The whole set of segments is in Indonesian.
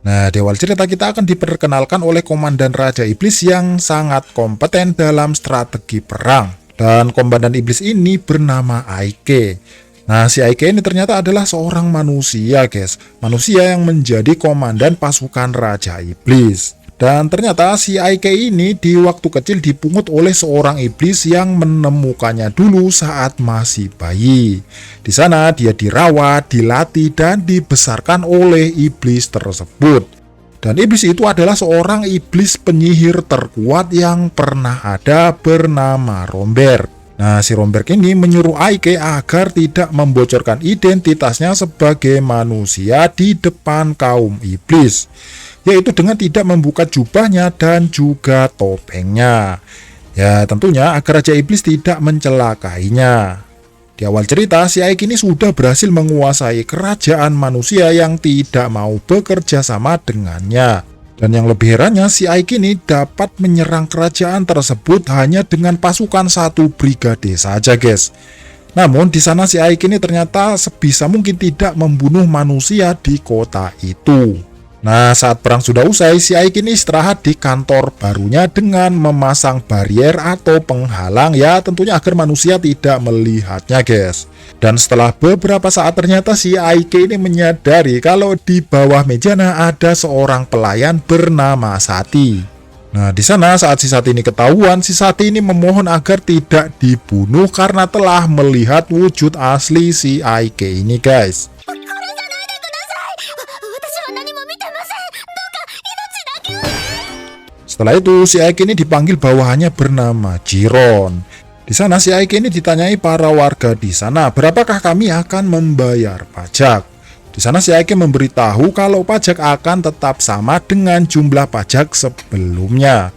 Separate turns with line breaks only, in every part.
Nah, di awal cerita kita akan diperkenalkan oleh Komandan Raja Iblis yang sangat kompeten dalam strategi perang. Dan Komandan Iblis ini bernama Aike. Nah, si Aike ini ternyata adalah seorang manusia, guys. Manusia yang menjadi komandan pasukan Raja Iblis. Dan ternyata si Aike ini di waktu kecil dipungut oleh seorang iblis yang menemukannya dulu saat masih bayi. Di sana dia dirawat, dilatih, dan dibesarkan oleh iblis tersebut. Dan iblis itu adalah seorang iblis penyihir terkuat yang pernah ada bernama Romber. Nah, si Romber ini menyuruh Aike agar tidak membocorkan identitasnya sebagai manusia di depan kaum iblis, yaitu dengan tidak membuka jubahnya dan juga topengnya. Ya, tentunya agar Raja Iblis tidak mencelakainya. Di awal cerita, si Aike ini sudah berhasil menguasai kerajaan manusia yang tidak mau bekerja sama dengannya. Dan yang lebih herannya, si Aike ini dapat menyerang kerajaan tersebut hanya dengan pasukan satu brigade saja, guys. Namun di sana si Aike ini ternyata sebisa mungkin tidak membunuh manusia di kota itu. Nah, saat perang sudah usai, si Aike ini istirahat di kantor barunya dengan memasang barrier atau penghalang, ya tentunya agar manusia tidak melihatnya, guys. Dan setelah beberapa saat ternyata si Aike ini menyadari kalau di bawah mejanya ada seorang pelayan bernama Sati. Nah, di sana saat si Sati ini ketahuan, si Sati ini memohon agar tidak dibunuh karena telah melihat wujud asli si Aike ini, guys. Setelah itu, si Aike ini dipanggil bawahannya bernama Jiron. Di sana si Aike ini ditanyai para warga di sana, berapakah kami akan membayar pajak? Di sana si Aike memberitahu kalau pajak akan tetap sama dengan jumlah pajak sebelumnya.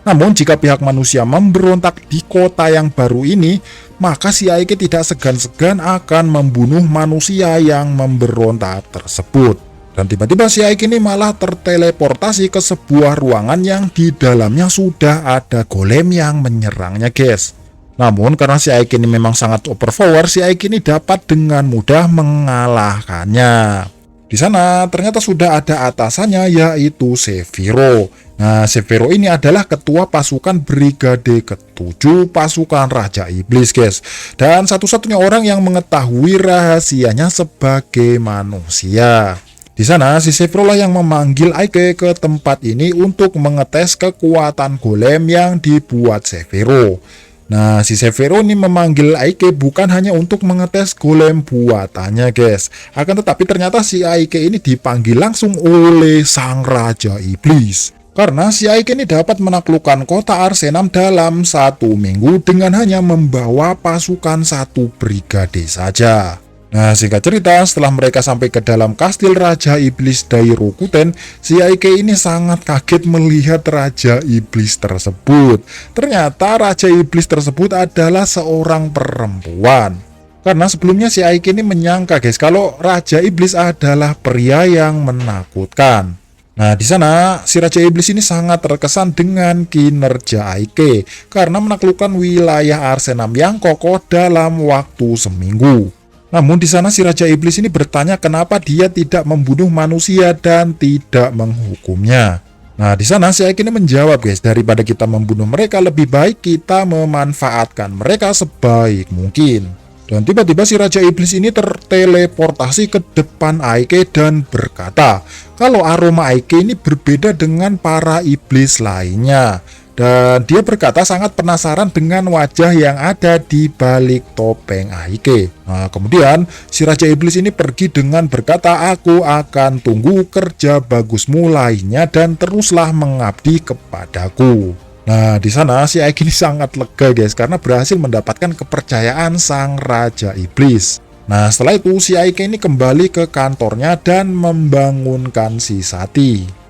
Namun jika pihak manusia memberontak di kota yang baru ini, maka si Aike tidak segan-segan akan membunuh manusia yang memberontak tersebut. Dan tiba-tiba si Aike ini malah terteleportasi ke sebuah ruangan yang di dalamnya sudah ada golem yang menyerangnya, guys. Namun karena si Aike ini memang sangat overpower, si Aike ini dapat dengan mudah mengalahkannya. Di sana ternyata sudah ada atasannya, yaitu Sephiroth. Nah, Sephiroth ini adalah ketua pasukan brigade ke-7 pasukan Raja Iblis, guys. Dan satu-satunya orang yang mengetahui rahasianya sebagai manusia. Di sana, si Sephiroth lah yang memanggil Aike ke tempat ini untuk mengetes kekuatan golem yang dibuat Sephiroth. Nah, si Sephiroth ini memanggil Aike bukan hanya untuk mengetes golem buatannya, guys. Akan tetapi ternyata si Aike ini dipanggil langsung oleh Sang Raja Iblis. Karena si Aike ini dapat menaklukkan kota Arsenam dalam 1 minggu dengan hanya membawa pasukan 1 brigade saja. Nah, singkat cerita, setelah mereka sampai ke dalam kastil Raja Iblis Dairokuten, si Aike ini sangat kaget melihat Raja Iblis tersebut. Ternyata Raja Iblis tersebut adalah seorang perempuan. Karena sebelumnya si Aike ini menyangka, guys, kalau Raja Iblis adalah pria yang menakutkan. Nah, di sana si Raja Iblis ini sangat terkesan dengan kinerja Aike karena menaklukkan wilayah Arsenam yang kokoh dalam waktu seminggu. Namun di sana si Raja Iblis ini bertanya kenapa dia tidak membunuh manusia dan tidak menghukumnya. Nah, di sana si Aike ini menjawab, guys, daripada kita membunuh mereka, lebih baik kita memanfaatkan mereka sebaik mungkin. Dan tiba-tiba si Raja Iblis ini terteleportasi ke depan Aike dan berkata kalau aroma Aike ini berbeda dengan para iblis lainnya. Dan dia berkata sangat penasaran dengan wajah yang ada di balik topeng Aike. Nah, kemudian si Raja Iblis ini pergi dengan berkata, aku akan tunggu kerja bagusmu lainnya dan teruslah mengabdi kepadaku. Nah, di sana si Aike ini sangat lega, guys, karena berhasil mendapatkan kepercayaan Sang Raja Iblis. Nah, setelah itu si Aike ini kembali ke kantornya dan membangunkan si Sati.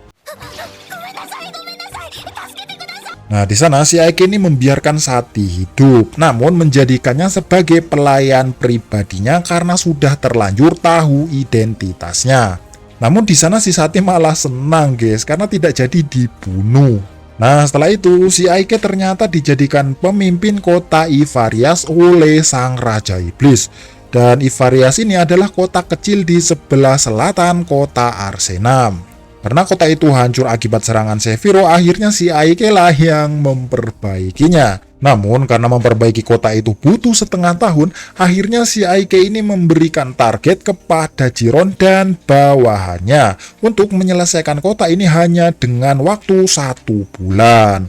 Nah, di sana si Aike ini membiarkan Sati hidup, namun menjadikannya sebagai pelayan pribadinya karena sudah terlanjur tahu identitasnya. Namun di sana si Sati malah senang, guys, karena tidak jadi dibunuh. Nah, setelah itu si Aike ternyata dijadikan pemimpin kota Ivarias oleh Sang Raja Iblis. Dan Ivarias ini adalah kota kecil di sebelah selatan kota Arsenam. Karena kota itu hancur akibat serangan Sephiroth, akhirnya si Aike lah yang memperbaikinya. Namun karena memperbaiki kota itu butuh setengah tahun, akhirnya si Aike ini memberikan target kepada Chiron dan bawahannya untuk menyelesaikan kota ini hanya dengan waktu 1 bulan.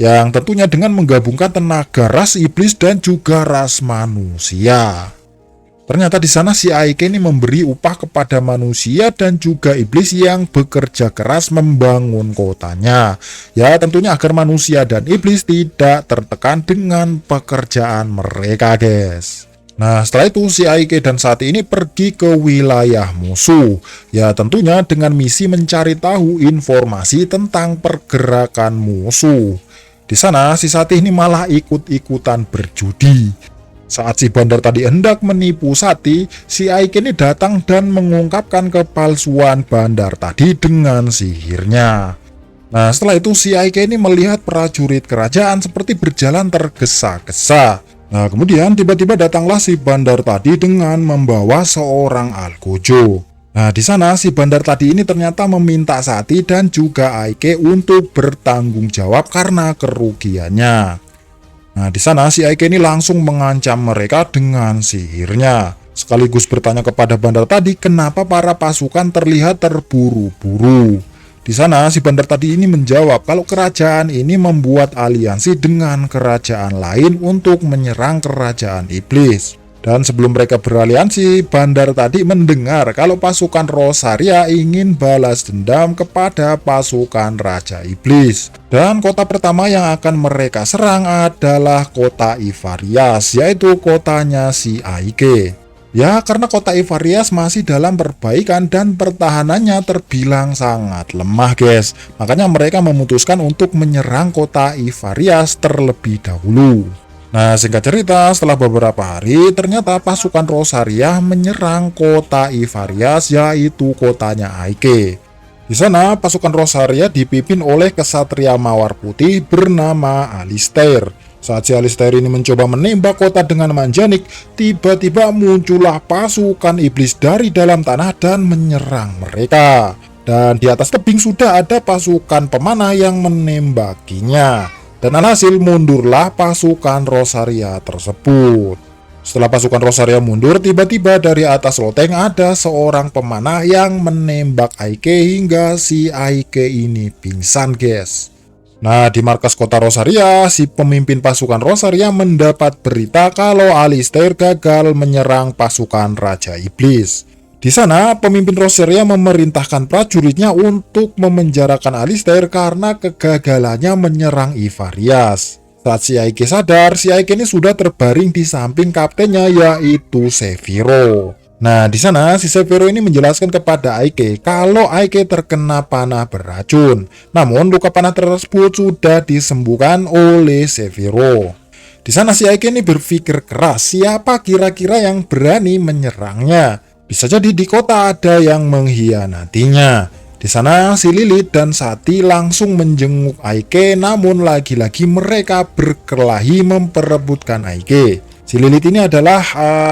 Yang tentunya dengan menggabungkan tenaga ras iblis dan juga ras manusia. Ternyata di sana si Aike ini memberi upah kepada manusia dan juga iblis yang bekerja keras membangun kotanya. Ya tentunya agar manusia dan iblis tidak tertekan dengan pekerjaan mereka, guys. Nah setelah itu si Aike dan Sati ini pergi ke wilayah musuh. Ya tentunya dengan misi mencari tahu informasi tentang pergerakan musuh. Di sana si Sati ini malah ikut-ikutan berjudi. Saat si bandar tadi hendak menipu Sati, si Aike ini datang dan mengungkapkan kepalsuan bandar tadi dengan sihirnya. Nah setelah itu si Aike ini melihat prajurit kerajaan seperti berjalan tergesa-gesa. Nah kemudian tiba-tiba datanglah si bandar tadi dengan membawa seorang algojo. Nah di sana si bandar tadi ini ternyata meminta Sati dan juga Aike untuk bertanggung jawab karena kerugiannya. Nah, di sana si Aike ini langsung mengancam mereka dengan sihirnya. Sekaligus bertanya kepada bandar tadi kenapa para pasukan terlihat terburu-buru. Di sana si bandar tadi ini menjawab kalau kerajaan ini membuat aliansi dengan kerajaan lain untuk menyerang kerajaan iblis. Dan sebelum mereka beraliansi, bandar tadi mendengar kalau pasukan Rosaria ingin balas dendam kepada pasukan Raja Iblis. Dan kota pertama yang akan mereka serang adalah kota Ivarias, yaitu kotanya si Aike. Ya, karena kota Ivarias masih dalam perbaikan dan pertahanannya terbilang sangat lemah, guys. Makanya mereka memutuskan untuk menyerang kota Ivarias terlebih dahulu. Nah, singkat cerita, setelah beberapa hari, ternyata pasukan Rosaria menyerang kota Ivarias, yaitu kotanya Aike. Di sana, pasukan Rosaria dipimpin oleh kesatria mawar putih bernama Alistair. Saat si Alistair ini mencoba menembak kota dengan manjanik, tiba-tiba muncullah pasukan iblis dari dalam tanah dan menyerang mereka. Dan di atas tebing sudah ada pasukan pemanah yang menembakinya. Dan alhasil mundurlah pasukan Rosaria tersebut. Setelah pasukan Rosaria mundur, tiba-tiba dari atas loteng ada seorang pemanah yang menembak Aike hingga si Aike ini pingsan, guys. Nah, di markas kota Rosaria, si pemimpin pasukan Rosaria mendapat berita kalau Alistair gagal menyerang pasukan Raja Iblis. Di sana, pemimpin Rosaria memerintahkan prajuritnya untuk memenjarakan Alistair karena kegagalannya menyerang Ivarias. Saat si Aike sadar, si Aike ini sudah terbaring di samping kaptennya yaitu Sephiroth. Nah, di sana si Sephiroth ini menjelaskan kepada Aike kalau Aike terkena panah beracun. Namun luka panah tersebut sudah disembuhkan oleh Sephiroth. Di sana si Aike ini berpikir keras, siapa kira-kira yang berani menyerangnya? Bisa jadi di kota ada yang mengkhianatinya. Di sana si Lilith dan Sati langsung menjenguk Aike, namun lagi-lagi mereka berkelahi memperebutkan Aike. Si Lilith ini adalah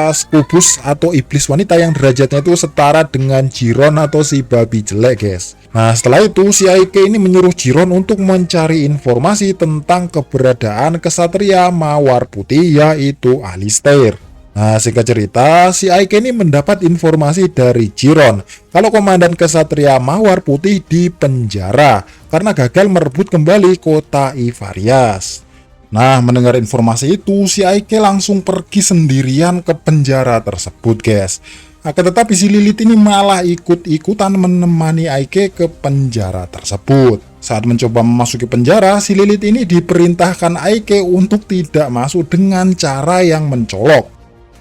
skubus atau iblis wanita yang derajatnya itu setara dengan Chiron atau si babi jelek, guys. Nah setelah itu si Aike ini menyuruh Chiron untuk mencari informasi tentang keberadaan kesatria mawar putih yaitu Alistair. Nah, singkat cerita, si Aike ini mendapat informasi dari Chiron kalau komandan kesatria mawar putih di penjara karena gagal merebut kembali kota Ivarias. Nah, mendengar informasi itu, si Aike langsung pergi sendirian ke penjara tersebut, guys. Akan tetapi si Lilith ini malah ikut-ikutan menemani Aike ke penjara tersebut. Saat mencoba memasuki penjara, si Lilith ini diperintahkan Aike untuk tidak masuk dengan cara yang mencolok.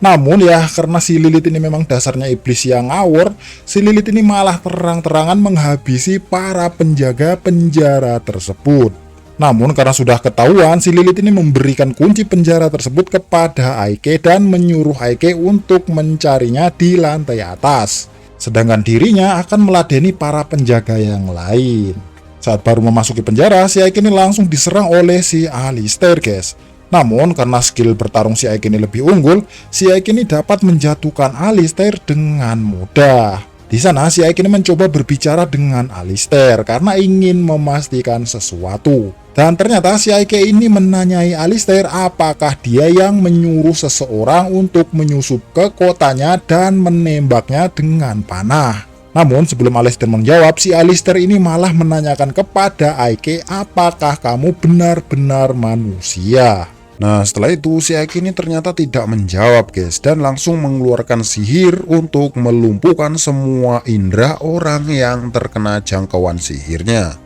Namun ya karena si Lilith ini memang dasarnya iblis yang ngawur, si Lilith ini malah terang-terangan menghabisi para penjaga penjara tersebut. Namun karena sudah ketahuan, si Lilith ini memberikan kunci penjara tersebut kepada Aike dan menyuruh Aike untuk mencarinya di lantai atas. Sedangkan dirinya akan meladeni para penjaga yang lain. Saat baru memasuki penjara, si Aike ini langsung diserang oleh si Alistair, guys. Namun karena skill bertarung si Aike ini lebih unggul, si Aike ini dapat menjatuhkan Alistair dengan mudah. Di sana si Ike ini mencoba berbicara dengan Alistair karena ingin memastikan sesuatu. Dan ternyata si Ike ini menanyai Alistair apakah dia yang menyuruh seseorang untuk menyusup ke kotanya dan menembaknya dengan panah. Namun sebelum Alistair menjawab, si Alistair ini malah menanyakan kepada Ike apakah kamu benar-benar manusia. Nah setelah itu si Ike ini ternyata tidak menjawab guys, dan langsung mengeluarkan sihir untuk melumpuhkan semua indera orang yang terkena jangkauan sihirnya.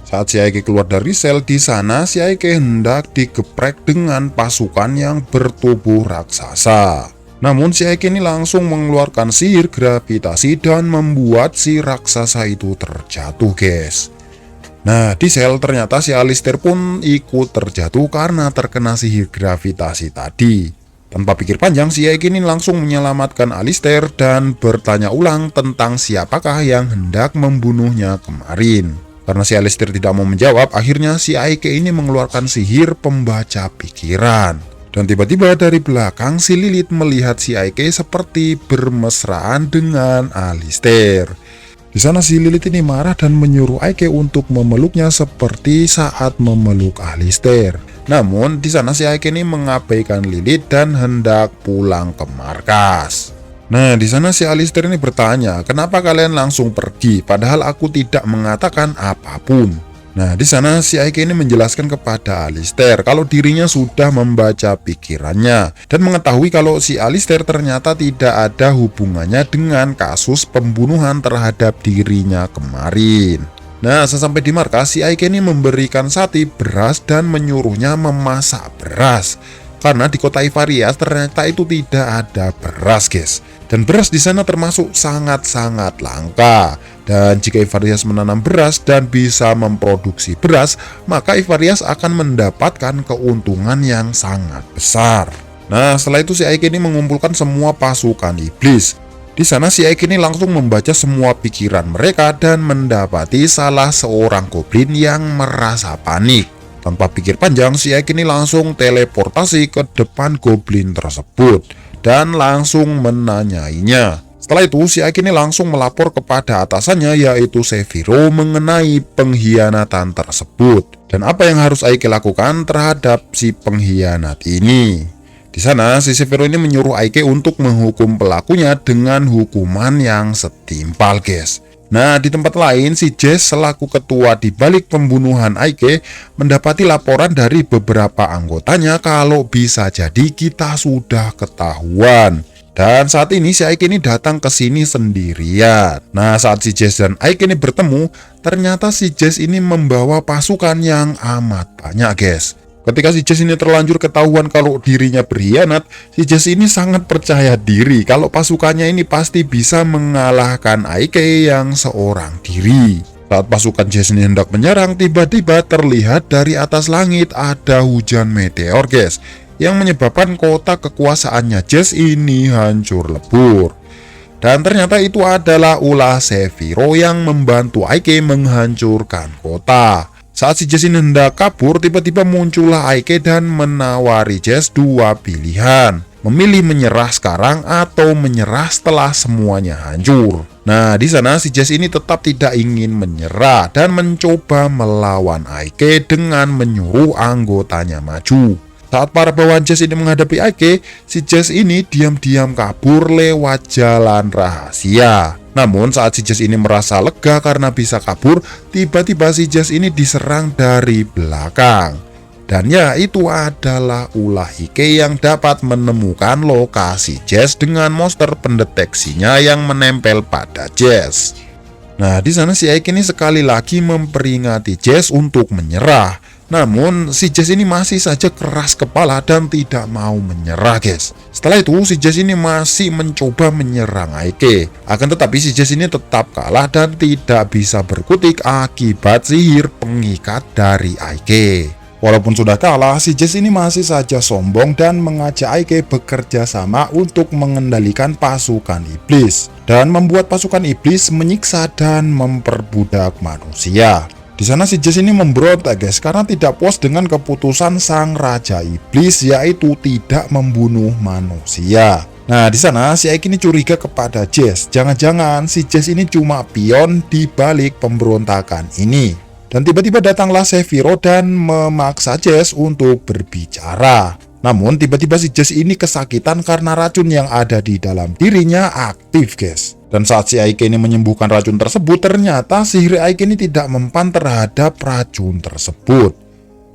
Saat si Ike keluar dari sel, di sana si Ike hendak digeprek dengan pasukan yang bertubuh raksasa. Namun si Ike ini langsung mengeluarkan sihir gravitasi dan membuat si raksasa itu terjatuh guys. Nah di sel ternyata si Alistair pun ikut terjatuh karena terkena sihir gravitasi tadi. Tanpa pikir panjang, si Ike ini langsung menyelamatkan Alistair dan bertanya ulang tentang siapakah yang hendak membunuhnya kemarin. Karena si Alistair tidak mau menjawab, akhirnya si Ike ini mengeluarkan sihir pembaca pikiran. Dan tiba-tiba dari belakang si Lilith melihat si Ike seperti bermesraan dengan Alistair. Di sana si Lilith ini marah dan menyuruh Ike untuk memeluknya seperti saat memeluk Alistair. Namun di sana si Ike ini mengabaikan Lilith dan hendak pulang ke markas. Nah di sana si Alistair ini bertanya, kenapa kalian langsung pergi padahal aku tidak mengatakan apapun. Nah di sana si Ike ini menjelaskan kepada Alistair kalau dirinya sudah membaca pikirannya dan mengetahui kalau si Alistair ternyata tidak ada hubungannya dengan kasus pembunuhan terhadap dirinya kemarin. Nah sesampai di markas, si Ike ini memberikan Sati beras dan menyuruhnya memasak beras. Karena di kota Ivarias ternyata itu tidak ada beras guys. Dan beras di sana termasuk sangat-sangat langka. Dan jika Ivarias menanam beras dan bisa memproduksi beras, maka Ivarias akan mendapatkan keuntungan yang sangat besar. Nah setelah itu si Ike ini mengumpulkan semua pasukan iblis. Di sana si Ike ini langsung membaca semua pikiran mereka dan mendapati salah seorang goblin yang merasa panik. Tanpa pikir panjang, si Ike ini langsung teleportasi ke depan goblin tersebut dan langsung menanyainya. Setelah itu si Ike ini langsung melapor kepada atasannya yaitu Seviro mengenai pengkhianatan tersebut dan apa yang harus Ike lakukan terhadap si pengkhianat ini. Di sana si Seviro ini menyuruh Ike untuk menghukum pelakunya dengan hukuman yang setimpal guys. Nah di tempat lain si Jess selaku ketua di balik pembunuhan Ike mendapati laporan dari beberapa anggotanya kalau bisa jadi kita sudah ketahuan. Dan saat ini si Ike ini datang ke sini sendirian. Nah saat si Jess dan Ike ini bertemu, ternyata si Jess ini membawa pasukan yang amat banyak guys. Ketika si Jess ini terlanjur ketahuan kalau dirinya berkhianat, si Jess ini sangat percaya diri kalau pasukannya ini pasti bisa mengalahkan Ike yang seorang diri. Saat pasukan Jess ini hendak menyerang, tiba-tiba terlihat dari atas langit ada hujan meteor guys, yang menyebabkan kota kekuasaannya Jess ini hancur lebur. Dan ternyata itu adalah ulah Seviro yang membantu Ike menghancurkan kota. Saat si Jess ini hendak kabur, tiba-tiba muncullah Ike dan menawari Jess dua pilihan. Memilih menyerah sekarang atau menyerah setelah semuanya hancur. Nah, di sana si Jess ini tetap tidak ingin menyerah dan mencoba melawan Ike dengan menyuruh anggotanya maju. Saat para bawahan Jess ini menghadapi Ike, si Jess ini diam-diam kabur lewat jalan rahasia. Namun saat si Jess ini merasa lega karena bisa kabur, tiba-tiba si Jess ini diserang dari belakang. Dan ya itu adalah ulah Ike yang dapat menemukan lokasi Jess dengan monster pendeteksinya yang menempel pada Jess. Nah di sana si Ike ini sekali lagi memperingati Jess untuk menyerah. Namun si Jess ini masih saja keras kepala dan tidak mau menyerah guys. Setelah itu si Jess ini masih mencoba menyerang Ike. Akan tetapi si Jess ini tetap kalah dan tidak bisa berkutik akibat sihir pengikat dari Ike. Walaupun sudah kalah, si Jess ini masih saja sombong dan mengajak Ike bekerja sama untuk mengendalikan pasukan iblis dan membuat pasukan iblis menyiksa dan memperbudak manusia. Di sana si Jess ini memberontak guys karena tidak puas dengan keputusan sang raja iblis yaitu tidak membunuh manusia. Nah, di sana si Ike ini curiga kepada Jess. Jangan-jangan si Jess ini cuma pion di balik pemberontakan ini. Dan tiba-tiba datanglah Sephiroth dan memaksa Jess untuk berbicara. Namun tiba-tiba si Jess ini kesakitan karena racun yang ada di dalam dirinya aktif, guys. Dan saat si Ike ini menyembuhkan racun tersebut, ternyata sihir Ike ini tidak mempan terhadap racun tersebut.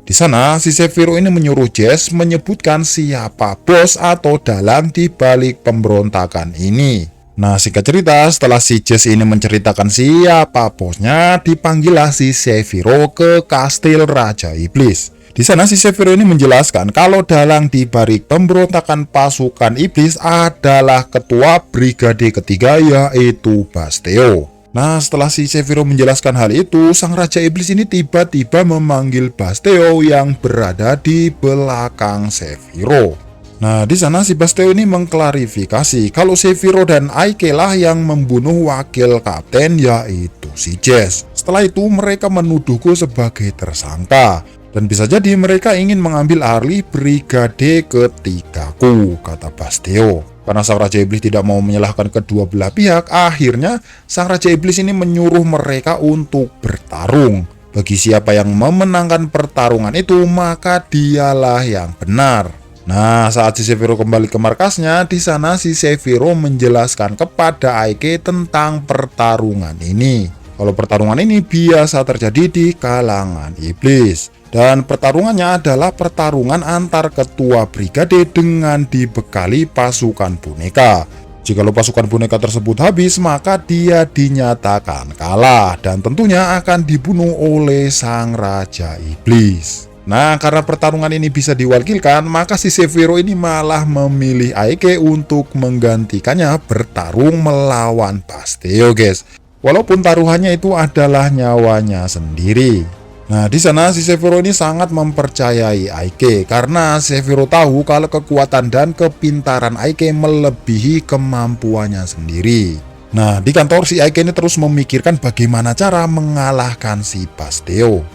Di sana, si Sephiroth ini menyuruh Jess menyebutkan siapa bos atau dalang di balik pemberontakan ini. Nah, singkat cerita, setelah si Jess ini menceritakan siapa bosnya, dipanggillah si Sephiroth ke kastil Raja Iblis. Di sana si Sephiroth ini menjelaskan kalau dalang di balik pemberontakan pasukan iblis adalah ketua brigade ketiga, yaitu Basteo. Nah, setelah si Sephiroth menjelaskan hal itu, sang Raja Iblis ini tiba-tiba memanggil Basteo yang berada di belakang Sephiroth. Nah, di sana si Basteo ini mengklarifikasi kalau Sephiroth dan Ike lah yang membunuh wakil kapten, yaitu si Jess. Setelah itu mereka menuduhku sebagai tersangka. Dan bisa jadi mereka ingin mengambil alih brigade ketigaku, kata Basteo. Karena sang Raja Iblis tidak mau menyalahkan kedua belah pihak, akhirnya sang Raja Iblis ini menyuruh mereka untuk bertarung. Bagi siapa yang memenangkan pertarungan itu, maka dialah yang benar. Nah, saat si Sephiroth kembali ke markasnya, di sana si Sephiroth menjelaskan kepada Ike tentang pertarungan ini. Kalau pertarungan ini biasa terjadi di kalangan iblis. Dan pertarungannya adalah pertarungan antar ketua brigade dengan dibekali pasukan boneka. Jikalau pasukan boneka tersebut habis, maka dia dinyatakan kalah dan tentunya akan dibunuh oleh sang Raja Iblis. Nah, karena pertarungan ini bisa diwakilkan, maka si Sephiroth ini malah memilih Ike untuk menggantikannya bertarung melawan Basteo, guys. Walaupun taruhannya itu adalah nyawanya sendiri. Nah, di sana si Sephiroth ini sangat mempercayai Ike karena Sephiroth tahu kalau kekuatan dan kepintaran Ike melebihi kemampuannya sendiri. Nah, di kantor si Ike ini terus memikirkan bagaimana cara mengalahkan si Basteo.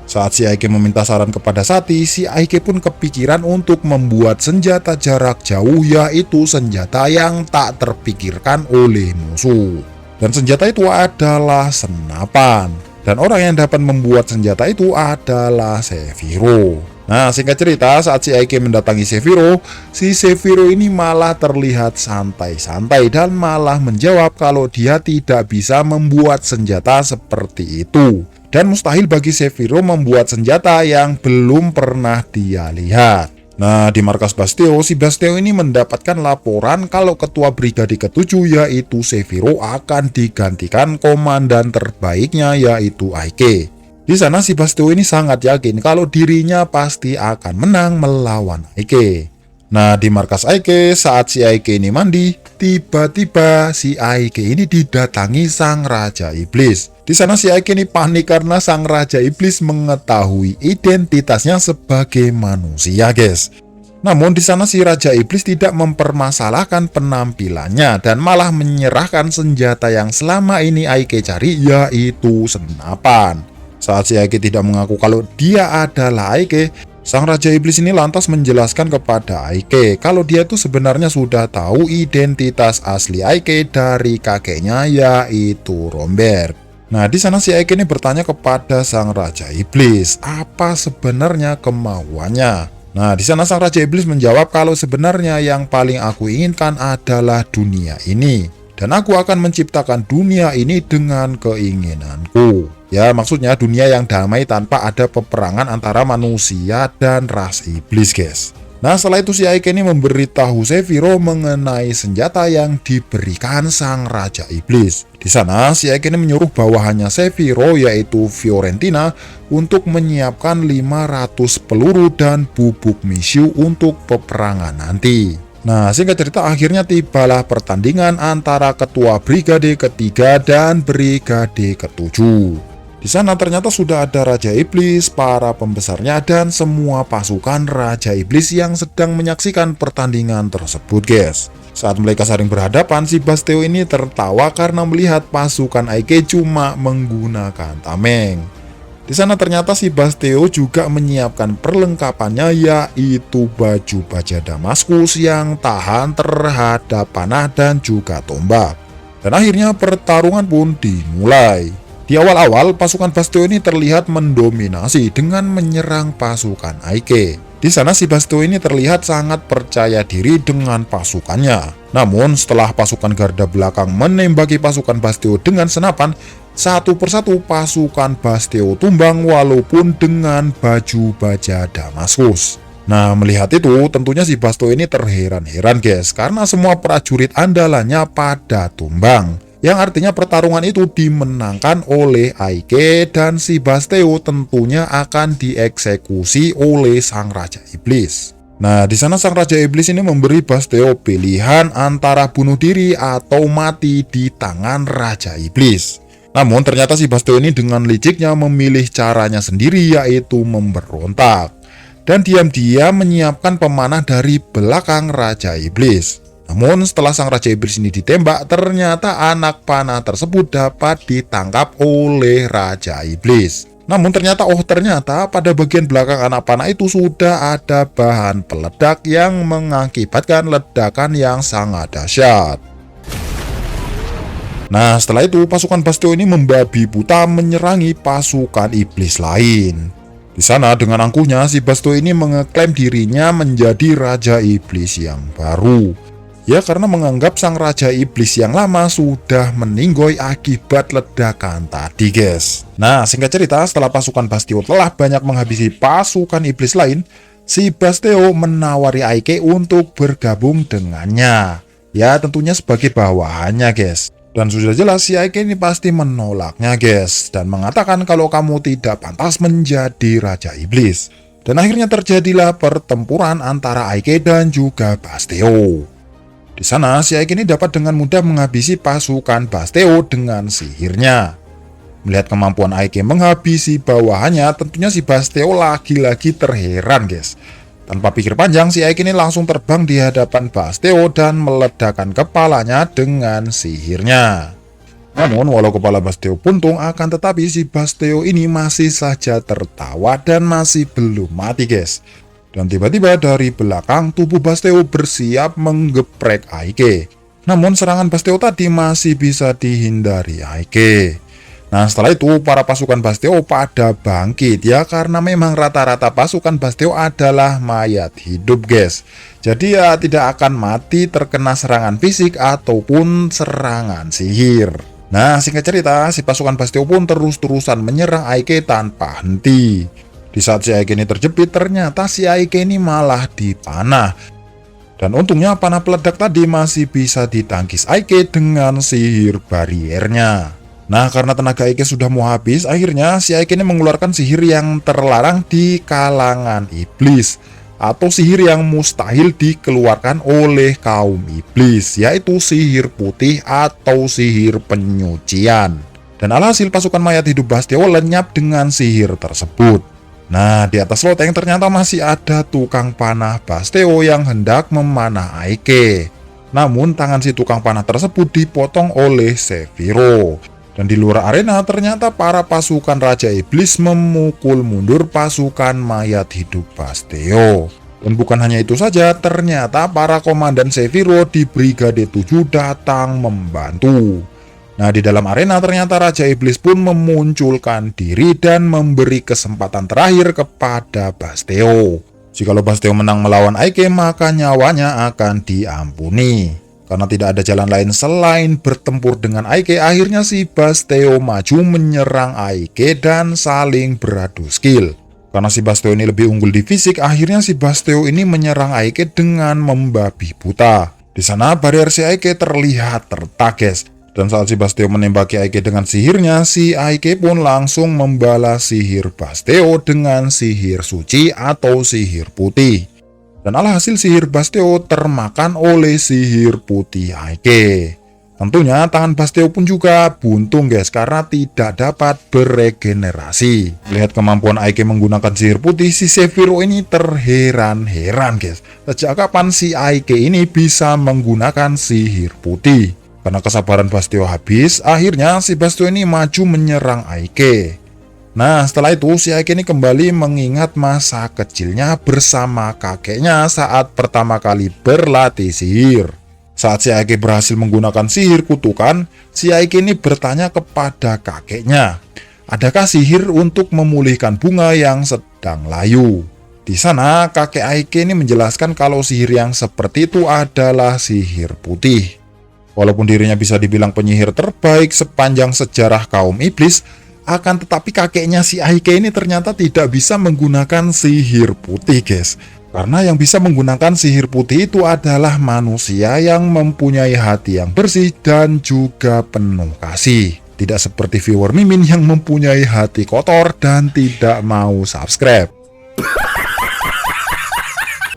Saat si Ike meminta saran kepada Sati, si Ike pun kepikiran untuk membuat senjata jarak jauh, yaitu senjata yang tak terpikirkan oleh musuh. Dan senjata itu adalah senapan. Dan orang yang dapat membuat senjata itu adalah Sephiroth. Nah, singkat cerita, saat si Ike mendatangi Sephiroth, si Sephiroth ini malah terlihat santai-santai dan malah menjawab kalau dia tidak bisa membuat senjata seperti itu. Dan mustahil bagi Sephiroth membuat senjata yang belum pernah dia lihat. Nah, di markas Basteo, si Basteo ini mendapatkan laporan kalau ketua brigade ke-7 yaitu Sephiroth akan digantikan komandan terbaiknya yaitu Ike. Di sana si Basteo ini sangat yakin kalau dirinya pasti akan menang melawan Ike. Nah, di markas Ike, saat si Ike ini mandi, tiba-tiba si Ike ini didatangi sang Raja Iblis. Di sana si Ike ini panik karena sang Raja Iblis mengetahui identitasnya sebagai manusia, guys. Namun di sana si Raja Iblis tidak mempermasalahkan penampilannya dan malah menyerahkan senjata yang selama ini Ike cari, yaitu senapan. Saat si Ike tidak mengaku kalau dia adalah Ike, sang Raja Iblis ini lantas menjelaskan kepada Ike kalau dia itu sebenarnya sudah tahu identitas asli Ike dari kakeknya, yaitu Rombert. Nah, di sana si Ike ini bertanya kepada sang Raja Iblis, apa sebenarnya kemauannya? Nah, di sana sang Raja Iblis menjawab kalau sebenarnya yang paling aku inginkan adalah dunia ini. Dan aku akan menciptakan dunia ini dengan keinginanku. Ya, maksudnya dunia yang damai tanpa ada peperangan antara manusia dan ras iblis, guys. Nah, setelah itu si Ike ini memberitahu Sephiroth mengenai senjata yang diberikan sang Raja Iblis. Di sana, si Ike ini menyuruh bawahannya Sephiroth yaitu Fiorentina untuk menyiapkan 500 peluru dan bubuk misiu untuk peperangan nanti. Nah, singkat cerita akhirnya tibalah pertandingan antara ketua brigade ketiga dan brigade ke-7. Di sana ternyata sudah ada Raja Iblis, para pembesarnya, dan semua pasukan Raja Iblis yang sedang menyaksikan pertandingan tersebut, guys. Saat mereka saling berhadapan, si Basteo ini tertawa karena melihat pasukan Ike cuma menggunakan tameng. Di sana ternyata si Basteo juga menyiapkan perlengkapannya, yaitu baju baja Damaskus yang tahan terhadap panah dan juga tombak. Dan akhirnya pertarungan pun dimulai. Di awal-awal pasukan Basteo ini terlihat mendominasi dengan menyerang pasukan Aike. Di sana si Basteo ini terlihat sangat percaya diri dengan pasukannya. Namun setelah pasukan garda belakang menembaki pasukan Basteo dengan senapan, satu persatu pasukan Basteo tumbang walaupun dengan baju baja Damaskus. Nah, melihat itu tentunya si Basteo ini terheran-heran guys, karena semua prajurit andalannya pada tumbang. Yang artinya pertarungan itu dimenangkan oleh Aike dan si Basteo tentunya akan dieksekusi oleh sang Raja Iblis. Nah, di sana sang Raja Iblis ini memberi Basteo pilihan antara bunuh diri atau mati di tangan Raja Iblis. Namun ternyata si Basteo ini dengan liciknya memilih caranya sendiri, yaitu memberontak. Dan diam-diam menyiapkan pemanah dari belakang Raja Iblis. Namun setelah sang Raja Iblis ini ditembak, ternyata anak panah tersebut dapat ditangkap oleh Raja Iblis. Namun ternyata pada bagian belakang anak panah itu sudah ada bahan peledak yang mengakibatkan ledakan yang sangat dahsyat. Nah, setelah itu pasukan Basteo ini membabi buta menyerangi pasukan iblis lain. Di sana dengan angkuhnya si Basteo ini mengeklaim dirinya menjadi Raja Iblis yang baru. Ya, karena menganggap sang Raja Iblis yang lama sudah meninggoy akibat ledakan tadi guys. Nah, singkat cerita, setelah pasukan Basteo telah banyak menghabisi pasukan iblis lain, si Basteo menawari Aike untuk bergabung dengannya. Ya, tentunya sebagai bawahannya guys. Dan sudah jelas si Aike ini pasti menolaknya guys, dan mengatakan kalau kamu tidak pantas menjadi Raja Iblis. Dan akhirnya terjadilah pertempuran antara Aike dan juga Basteo. Di sana si Aike ini dapat dengan mudah menghabisi pasukan Basteo dengan sihirnya. Melihat kemampuan Aike menghabisi bawahannya, tentunya si Basteo lagi-lagi terheran guys. Tanpa pikir panjang, si Aike ini langsung terbang di hadapan Basteo dan meledakkan kepalanya dengan sihirnya. Namun walau kepala Basteo puntung, akan tetapi si Basteo ini masih saja tertawa dan masih belum mati guys. Dan tiba-tiba dari belakang tubuh Basteo bersiap menggeprek Aike. Namun serangan Basteo tadi masih bisa dihindari Aike. Nah, setelah itu para pasukan Basteo pada bangkit ya, karena memang rata-rata pasukan Basteo adalah mayat hidup guys. Jadi ya tidak akan mati terkena serangan fisik ataupun serangan sihir. Nah, singkat cerita, si pasukan Basteo pun terus-terusan menyerang Aike tanpa henti. Di saat si Aike ini terjepit, ternyata si Aike ini malah dipanah. Dan untungnya panah peledak tadi masih bisa ditangkis Aike dengan sihir bariernya. Nah, karena tenaga Aike sudah mau habis, akhirnya si Aike ini mengeluarkan sihir yang terlarang di kalangan iblis, atau sihir yang mustahil dikeluarkan oleh kaum iblis, yaitu sihir putih atau sihir penyucian. Dan alhasil pasukan mayat hidup Basteo lenyap dengan sihir tersebut. Nah, di atas loteng ternyata masih ada tukang panah Basteo yang hendak memanah Aike. Namun tangan si tukang panah tersebut dipotong oleh Seviro. Dan di luar arena ternyata para pasukan Raja Iblis memukul mundur pasukan mayat hidup Basteo. Dan bukan hanya itu saja, ternyata para komandan Seviro di Brigade 7 datang membantu. Nah, di dalam arena ternyata Raja Iblis pun memunculkan diri dan memberi kesempatan terakhir kepada Basteo. Jikalau Basteo menang melawan Aike, maka nyawanya akan diampuni. Karena tidak ada jalan lain selain bertempur dengan Aike, akhirnya si Basteo maju menyerang Aike dan saling beradu skill. Karena si Basteo ini lebih unggul di fisik, akhirnya si Basteo ini menyerang Aike dengan membabi buta. Di sana barier si Aike terlihat retak guys. Dan saat si Basteo menembaki Aike dengan sihirnya, si Aike pun langsung membalas sihir Basteo dengan sihir suci atau sihir putih. Dan alhasil sihir Basteo termakan oleh sihir putih Aike. Tentunya tangan Basteo pun juga buntung guys, karena tidak dapat beregenerasi. Lihat kemampuan Aike menggunakan sihir putih, si Seviro ini terheran-heran guys. Sejak kapan si Aike ini bisa menggunakan sihir putih? Karena kesabaran Basteo habis, akhirnya si Basteo ini maju menyerang Aike. Nah, setelah itu si Aike ini kembali mengingat masa kecilnya bersama kakeknya saat pertama kali berlatih sihir. Saat si Aike berhasil menggunakan sihir kutukan, si Aike ini bertanya kepada kakeknya, adakah sihir untuk memulihkan bunga yang sedang layu? Di sana, kakek Aike ini menjelaskan kalau sihir yang seperti itu adalah sihir putih. Walaupun dirinya bisa dibilang penyihir terbaik sepanjang sejarah kaum iblis, akan tetapi kakeknya si Aike ini ternyata tidak bisa menggunakan sihir putih, guys. Karena yang bisa menggunakan sihir putih itu adalah manusia yang mempunyai hati yang bersih dan juga penuh kasih. Tidak seperti viewer Mimin yang mempunyai hati kotor dan tidak mau subscribe.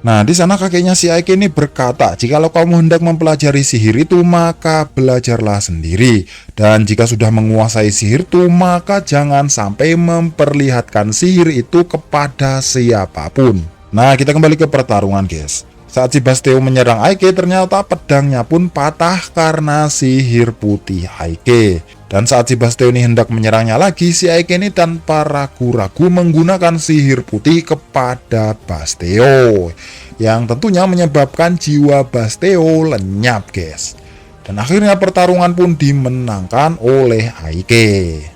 Nah, di sana kakeknya si Aike ini berkata, jikalau kamu hendak mempelajari sihir itu, maka belajarlah sendiri. Dan jika sudah menguasai sihir itu, maka jangan sampai memperlihatkan sihir itu kepada siapapun. Nah, kita kembali ke pertarungan, guys. Saat si Basteo menyerang Aike, ternyata pedangnya pun patah karena sihir putih Aike. Dan saat si Basteo ini hendak menyerangnya lagi, si Aike ini tanpa ragu-ragu menggunakan sihir putih kepada Basteo, yang tentunya menyebabkan jiwa Basteo lenyap, guys. Dan akhirnya pertarungan pun dimenangkan oleh Aike.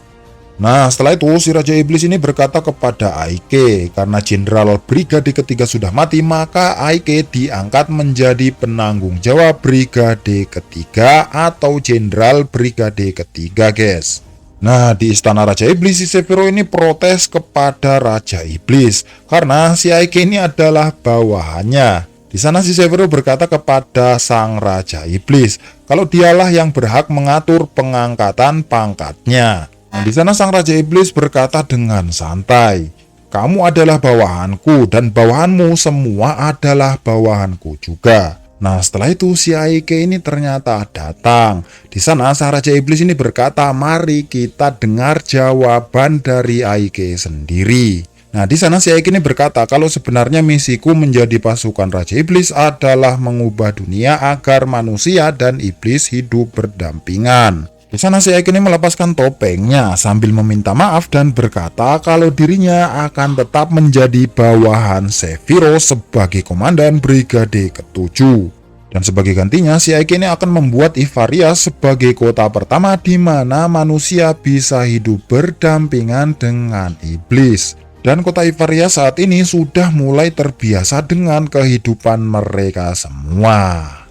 Nah, setelah itu si Raja Iblis ini berkata kepada Aike, karena Jenderal Brigade ketiga sudah mati, maka Aike diangkat menjadi penanggung jawab Brigade ketiga atau Jenderal Brigade ketiga, guys. Nah, di istana Raja Iblis, si Sephiroth ini protes kepada Raja Iblis karena si Aike ini adalah bawahannya. Di sana si Sephiroth berkata kepada sang Raja Iblis kalau dialah yang berhak mengatur pengangkatan pangkatnya. Nah, di sana sang Raja Iblis berkata dengan santai, kamu adalah bawahanku dan bawahanmu semua adalah bawahanku juga. Nah, setelah itu si Aike ini ternyata datang. Di sana sang Raja Iblis ini berkata, mari kita dengar jawaban dari Aike sendiri. Nah, di sana si Aike ini berkata kalau sebenarnya misiku menjadi pasukan Raja Iblis adalah mengubah dunia agar manusia dan iblis hidup berdampingan. Di sana si Aike ini melepaskan topengnya sambil meminta maaf dan berkata kalau dirinya akan tetap menjadi bawahan Sephiroth sebagai komandan Brigade ke-7. Dan sebagai gantinya si Aike ini akan membuat Ivarias sebagai kota pertama di mana manusia bisa hidup berdampingan dengan iblis. Dan kota Ivarias saat ini sudah mulai terbiasa dengan kehidupan mereka semua.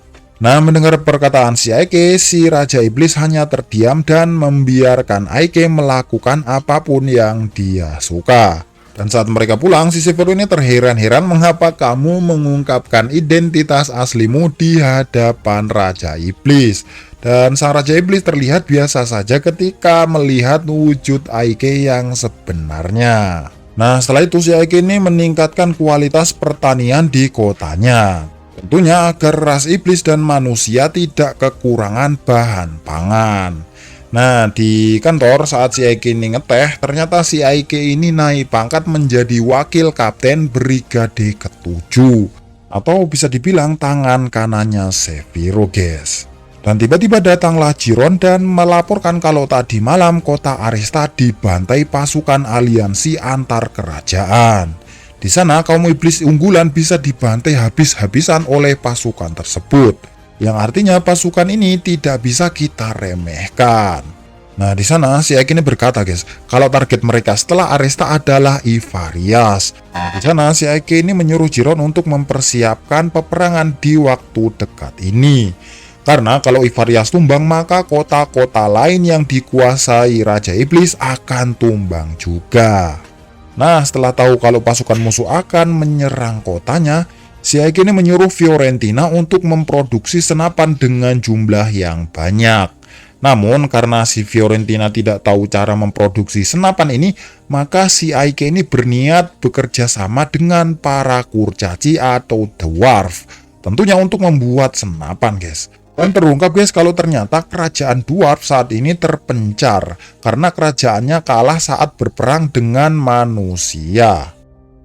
Nah, mendengar perkataan si Aike, si Raja Iblis hanya terdiam dan membiarkan Aike melakukan apapun yang dia suka. Dan saat mereka pulang, si Sephiroth ini terheran-heran mengapa kamu mengungkapkan identitas aslimu di hadapan Raja Iblis. Dan sang Raja Iblis terlihat biasa saja ketika melihat wujud Aike yang sebenarnya. Nah, setelah itu si Aike ini meningkatkan kualitas pertanian di kotanya. Tentunya agar ras iblis dan manusia tidak kekurangan bahan pangan. Nah, di kantor saat si Aike ini ngeteh, ternyata si Aike ini naik pangkat menjadi wakil kapten Brigade ke-7. Atau bisa dibilang tangan kanannya Sephiroth, guys. Dan tiba-tiba datanglah Chiron dan melaporkan kalau tadi malam kota Arista dibantai pasukan aliansi antar kerajaan. Di sana kaum iblis unggulan bisa dibantai habis-habisan oleh pasukan tersebut, yang artinya pasukan ini tidak bisa kita remehkan. Nah, di sana si Aike ini berkata, guys, kalau target mereka setelah Arista adalah Ivarias. Nah, di sana si Aike ini menyuruh Chiron untuk mempersiapkan peperangan di waktu dekat ini. Karena kalau Ivarias tumbang, maka kota-kota lain yang dikuasai Raja Iblis akan tumbang juga. Nah, setelah tahu kalau pasukan musuh akan menyerang kotanya, si Aike ini menyuruh Fiorentina untuk memproduksi senapan dengan jumlah yang banyak. Namun, karena si Fiorentina tidak tahu cara memproduksi senapan ini, maka si Aike ini berniat bekerja sama dengan para kurcaci atau dwarf. Tentunya untuk membuat senapan, guys. Dan terungkap, guys, kalau ternyata kerajaan dwarf saat ini terpencar karena kerajaannya kalah saat berperang dengan manusia.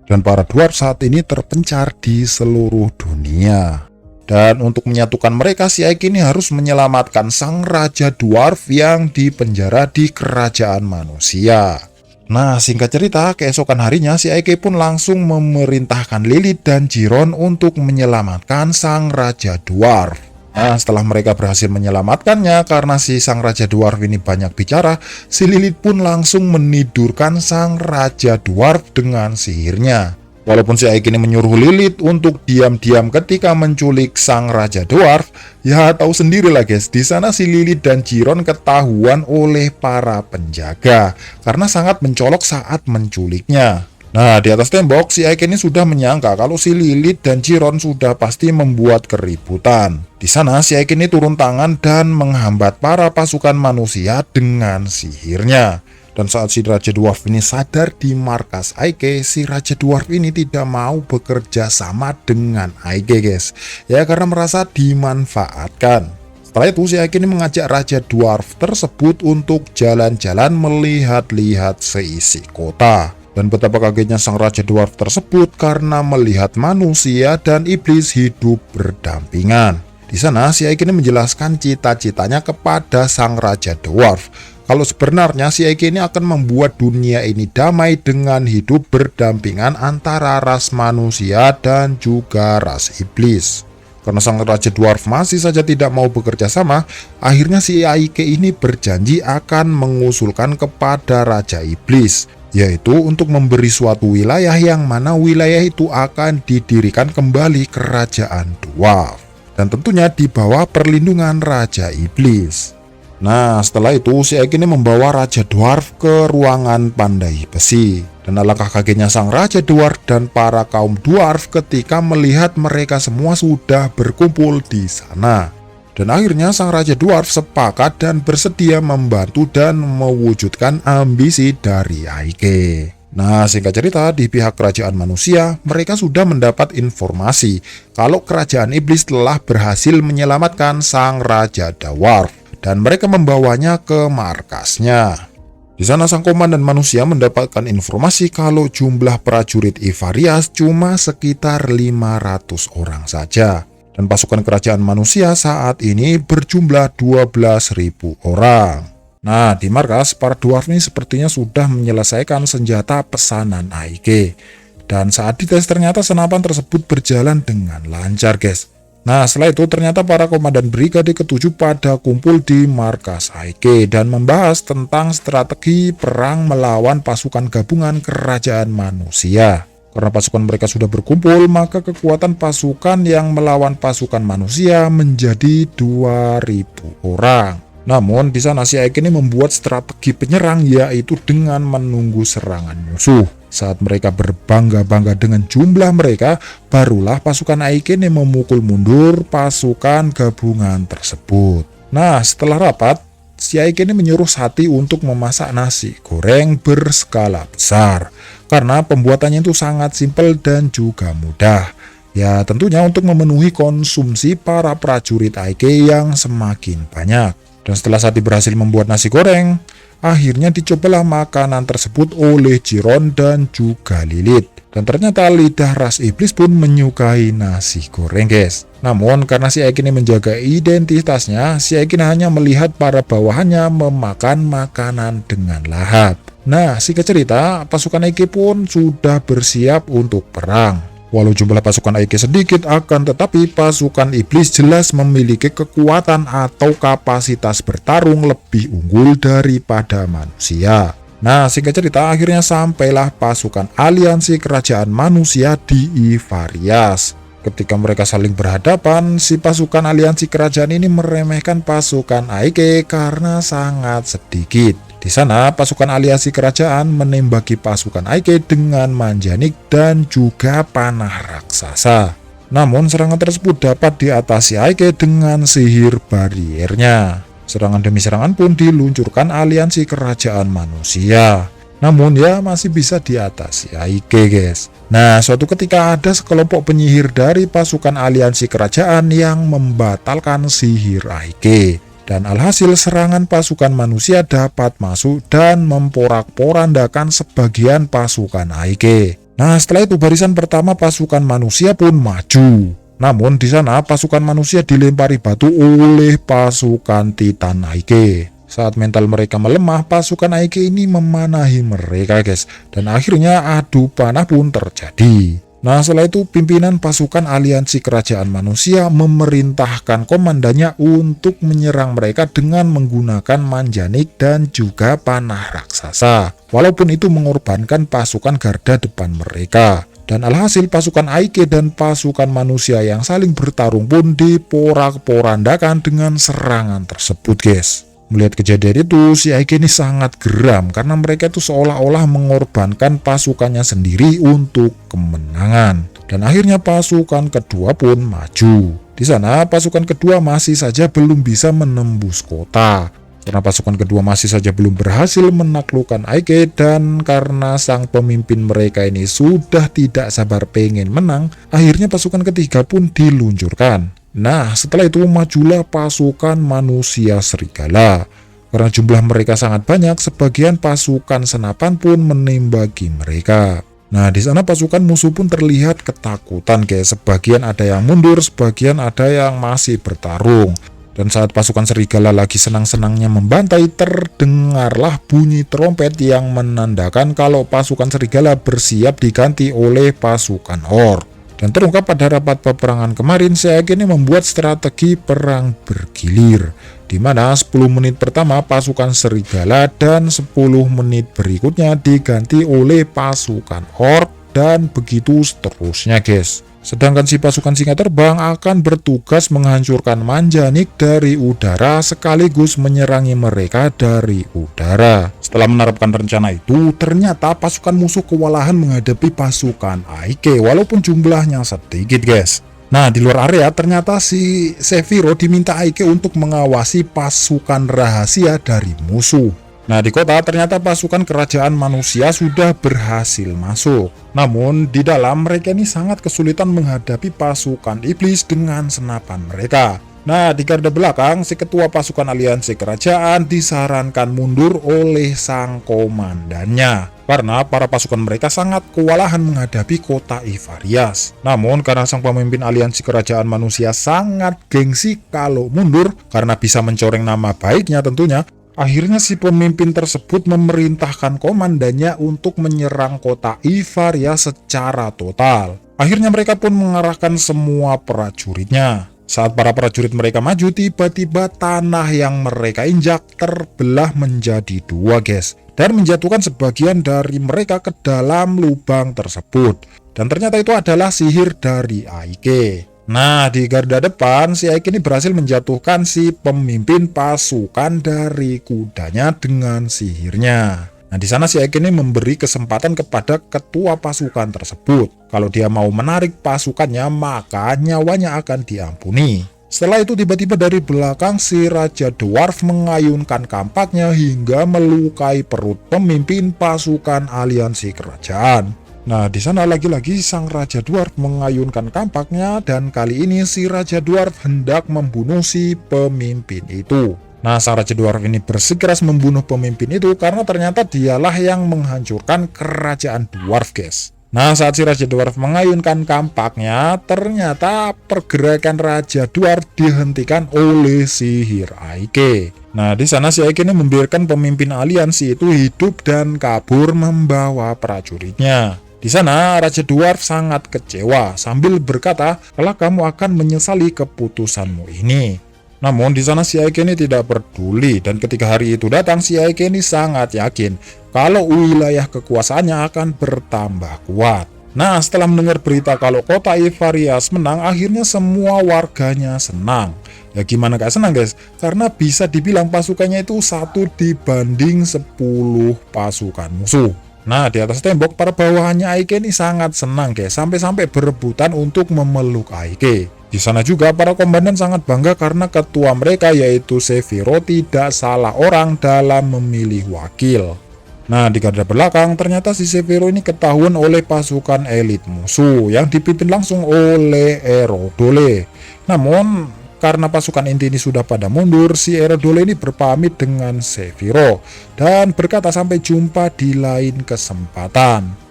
Dan para dwarf saat ini terpencar di seluruh dunia. Dan untuk menyatukan mereka, si Aike ini harus menyelamatkan sang raja dwarf yang dipenjara di kerajaan manusia. Nah, singkat cerita, keesokan harinya si Aike pun langsung memerintahkan Lilith dan Chiron untuk menyelamatkan sang Raja Dwarf. Nah, setelah mereka berhasil menyelamatkannya karena si sang Raja Dwarf ini banyak bicara, si Lilith pun langsung menidurkan sang Raja Dwarf dengan sihirnya. Walaupun si Aike ini menyuruh Lilith untuk diam-diam ketika menculik sang Raja Dwarf, ya tahu sendirilah guys, di sana si Lilith dan Chiron ketahuan oleh para penjaga karena sangat mencolok saat menculiknya. Nah, di atas tembok si Aike ini sudah menyangka kalau si Lilith dan Chiron sudah pasti membuat keributan. Di sana si Aike ini turun tangan dan menghambat para pasukan manusia dengan sihirnya. Dan saat si Raja Dwarf ini sadar di markas Aike, si Raja Dwarf ini tidak mau bekerja sama dengan Aike guys. Ya karena merasa dimanfaatkan. Setelah itu si Aike ini mengajak Raja Dwarf tersebut untuk jalan-jalan melihat-lihat seisi kota. Dan betapa kagetnya sang Raja Dwarf tersebut karena melihat manusia dan iblis hidup berdampingan. Di sana si Aike ini menjelaskan cita-citanya kepada sang Raja Dwarf. Kalau sebenarnya si Aike ini akan membuat dunia ini damai dengan hidup berdampingan antara ras manusia dan juga ras iblis. Karena sang Raja Dwarf masih saja tidak mau bekerja sama, akhirnya si Aike ini berjanji akan mengusulkan kepada Raja Iblis, yaitu untuk memberi suatu wilayah yang mana wilayah itu akan didirikan kembali kerajaan Dwarf. Dan tentunya di bawah perlindungan Raja Iblis. Nah, setelah itu si Aike ini membawa Raja Dwarf ke ruangan pandai besi. Dan alangkah kagetnya sang Raja Dwarf dan para kaum Dwarf ketika melihat mereka semua sudah berkumpul di sana. Dan akhirnya sang Raja Dwarf sepakat dan bersedia membantu dan mewujudkan ambisi dari Aike. Nah, singkat cerita, di pihak kerajaan manusia, mereka sudah mendapat informasi kalau kerajaan iblis telah berhasil menyelamatkan sang Raja Dwarf. Dan mereka membawanya ke markasnya. Di sana sang komandan manusia mendapatkan informasi kalau jumlah prajurit Ivarias cuma sekitar 500 orang saja. Dan pasukan kerajaan manusia saat ini berjumlah 12.000 orang. Nah, di markas, para dwarf ini sepertinya sudah menyelesaikan senjata pesanan Aike. Dan saat dites ternyata senapan tersebut berjalan dengan lancar guys. Nah, setelah itu ternyata para komandan brigade ke-7 pada kumpul di markas Aike dan membahas tentang strategi perang melawan pasukan gabungan kerajaan manusia. Karena pasukan mereka sudah berkumpul, maka kekuatan pasukan yang melawan pasukan manusia menjadi 2.000 orang. Namun di sana si Aike ini membuat strategi penyerang, yaitu dengan menunggu serangan musuh. Saat mereka berbangga-bangga dengan jumlah mereka, barulah pasukan Aike ini memukul mundur pasukan gabungan tersebut. Nah, setelah rapat, si Aike ini menyuruh Sati untuk memasak nasi goreng berskala besar. Karena pembuatannya itu sangat simpel dan juga mudah. Ya, tentunya untuk memenuhi konsumsi para prajurit Aike yang semakin banyak. Dan setelah Sati berhasil membuat nasi goreng, akhirnya dicobalah makanan tersebut oleh Chiron dan juga Lilith. Dan ternyata lidah ras iblis pun menyukai nasi goreng guys. Namun karena si Aike ini menjaga identitasnya, si Aike hanya melihat para bawahannya memakan makanan dengan lahap. Nah, singkat cerita, pasukan Aike pun sudah bersiap untuk perang. Walau jumlah pasukan Aike sedikit, akan tetapi pasukan iblis jelas memiliki kekuatan atau kapasitas bertarung lebih unggul daripada manusia. Nah, singkat cerita, akhirnya sampailah pasukan aliansi kerajaan manusia di Ivarias. Ketika mereka saling berhadapan, si pasukan aliansi kerajaan ini meremehkan pasukan Aike karena sangat sedikit. Di sana, pasukan aliansi kerajaan menembaki pasukan Aike dengan manjanik dan juga panah raksasa. Namun, serangan tersebut dapat diatasi Aike dengan sihir bariernya. Serangan demi serangan pun diluncurkan aliansi kerajaan manusia. Namun, ya masih bisa diatasi Aike guys. Nah, suatu ketika ada sekelompok penyihir dari pasukan aliansi kerajaan yang membatalkan sihir Aike. Dan alhasil serangan pasukan manusia dapat masuk dan memporak-porandakan sebagian pasukan Aike. Nah, setelah itu barisan pertama pasukan manusia pun maju. Namun di sana pasukan manusia dilempari batu oleh pasukan Titan Aike. Saat mental mereka melemah, pasukan Aike ini memanahi mereka guys. Dan akhirnya adu panah pun terjadi. Nah setelah itu pimpinan pasukan aliansi kerajaan manusia memerintahkan komandannya untuk menyerang mereka dengan menggunakan manjanik dan juga panah raksasa. Walaupun itu mengorbankan pasukan garda depan mereka. Dan alhasil pasukan Aike dan pasukan manusia yang saling bertarung pun diporak-porandakan dengan serangan tersebut guys. Melihat kejadian itu, si Aike ini sangat geram karena mereka itu seolah-olah mengorbankan pasukannya sendiri untuk kemenangan. Dan akhirnya pasukan kedua pun maju. Di sana pasukan kedua masih saja belum bisa menembus kota. Karena pasukan kedua masih saja belum berhasil menaklukkan Aike dan karena sang pemimpin mereka ini sudah tidak sabar pengen menang, akhirnya pasukan ketiga pun diluncurkan. Nah, setelah itu majulah pasukan manusia serigala. Karena jumlah mereka sangat banyak, sebagian pasukan senapan pun menembaki mereka. Nah, di sana pasukan musuh pun terlihat ketakutan, guys. Sebagian ada yang mundur, sebagian ada yang masih bertarung. Dan saat pasukan serigala lagi senang-senangnya membantai, terdengarlah bunyi trompet yang menandakan kalau pasukan serigala bersiap diganti oleh pasukan orc. Dan terungkap pada rapat peperangan kemarin, si Aike ini membuat strategi perang bergilir, di mana 10 menit pertama pasukan serigala dan 10 menit berikutnya diganti oleh pasukan orc dan begitu seterusnya guys. Sedangkan si pasukan singa terbang akan bertugas menghancurkan manjanik dari udara sekaligus menyerangi mereka dari udara. Setelah menerapkan rencana itu, ternyata pasukan musuh kewalahan menghadapi pasukan Aike walaupun jumlahnya sedikit guys. Nah di luar area ternyata si Sephiroth diminta Aike untuk mengawasi pasukan rahasia dari musuh. Nah di kota ternyata pasukan kerajaan manusia sudah berhasil masuk. Namun di dalam mereka ini sangat kesulitan menghadapi pasukan iblis dengan senapan mereka. Nah di garda belakang si ketua pasukan aliansi kerajaan disarankan mundur oleh sang komandannya. Karena para pasukan mereka sangat kewalahan menghadapi kota Ivarias. Namun karena sang pemimpin aliansi kerajaan manusia sangat gengsi kalau mundur karena bisa mencoreng nama baiknya tentunya, akhirnya si pemimpin tersebut memerintahkan komandannya untuk menyerang kota Ivarias secara total. Akhirnya mereka pun mengarahkan semua prajuritnya. Saat para prajurit mereka maju, tiba-tiba tanah yang mereka injak terbelah menjadi dua guys. Dan menjatuhkan sebagian dari mereka ke dalam lubang tersebut. Dan ternyata itu adalah sihir dari Aike. Nah, di garda depan, si Aike ini berhasil menjatuhkan si pemimpin pasukan dari kudanya dengan sihirnya. Nah, di sana si Aike ini memberi kesempatan kepada ketua pasukan tersebut. Kalau dia mau menarik pasukannya, maka nyawanya akan diampuni. Setelah itu tiba-tiba dari belakang si Raja Dwarf mengayunkan kampaknya hingga melukai perut pemimpin pasukan aliansi kerajaan. Nah, di sana lagi-lagi sang Raja Dwarf mengayunkan kampaknya dan kali ini si Raja Dwarf hendak membunuh si pemimpin itu. Nah, sang Raja Dwarf ini bersikeras membunuh pemimpin itu karena ternyata dialah yang menghancurkan kerajaan Dwarf, guys. Nah, saat si Raja Dwarf mengayunkan kampaknya, ternyata pergerakan Raja Dwarf dihentikan oleh sihir Aike. Nah, di sana si Aike ini membiarkan pemimpin aliansi itu hidup dan kabur membawa prajuritnya. Di sana Raja Dwarf sangat kecewa sambil berkata, "Kalau kamu akan menyesali keputusanmu ini." Namun di sana si Aike ini tidak peduli dan ketika hari itu datang si Aike ini sangat yakin kalau wilayah kekuasaannya akan bertambah kuat. Nah, setelah mendengar berita kalau kota Ivarias menang, akhirnya semua warganya senang. Ya gimana gak senang guys? Karena bisa dibilang pasukannya itu 1 dibanding 10 pasukan musuh. Nah, di atas tembok para bawahannya Aike ini sangat senang guys, sampai-sampai berebutan untuk memeluk Aike. Di sana juga para komandan sangat bangga karena ketua mereka yaitu Sephiroth tidak salah orang dalam memilih wakil. Nah, di garda belakang ternyata si Sephiroth ini ketahuan oleh pasukan elit musuh yang dipimpin langsung oleh Erodole. Namun karena pasukan inti ini sudah pada mundur, si Erodole ini berpamit dengan Sephiroth dan berkata sampai jumpa di lain kesempatan.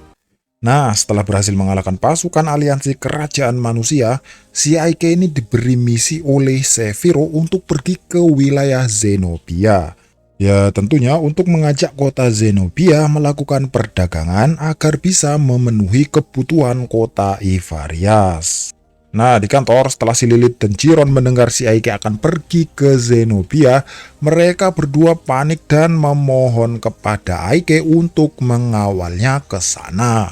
Nah, setelah berhasil mengalahkan pasukan aliansi kerajaan manusia, si Aike ini diberi misi oleh Sephiroth untuk pergi ke wilayah Zenobia. Ya tentunya untuk mengajak kota Zenobia melakukan perdagangan agar bisa memenuhi kebutuhan kota Ivarias. Nah, di kantor setelah si Lilith dan Chiron mendengar si Aike akan pergi ke Zenobia, mereka berdua panik dan memohon kepada Aike untuk mengawalnya ke sana.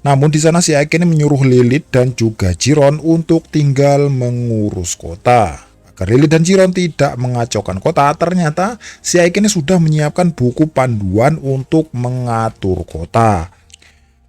Namun di sana si Aike ini menyuruh Lilith dan juga Chiron untuk tinggal mengurus kota. Agar Lilith dan Chiron tidak mengacaukan kota, ternyata si Aike ini sudah menyiapkan buku panduan untuk mengatur kota.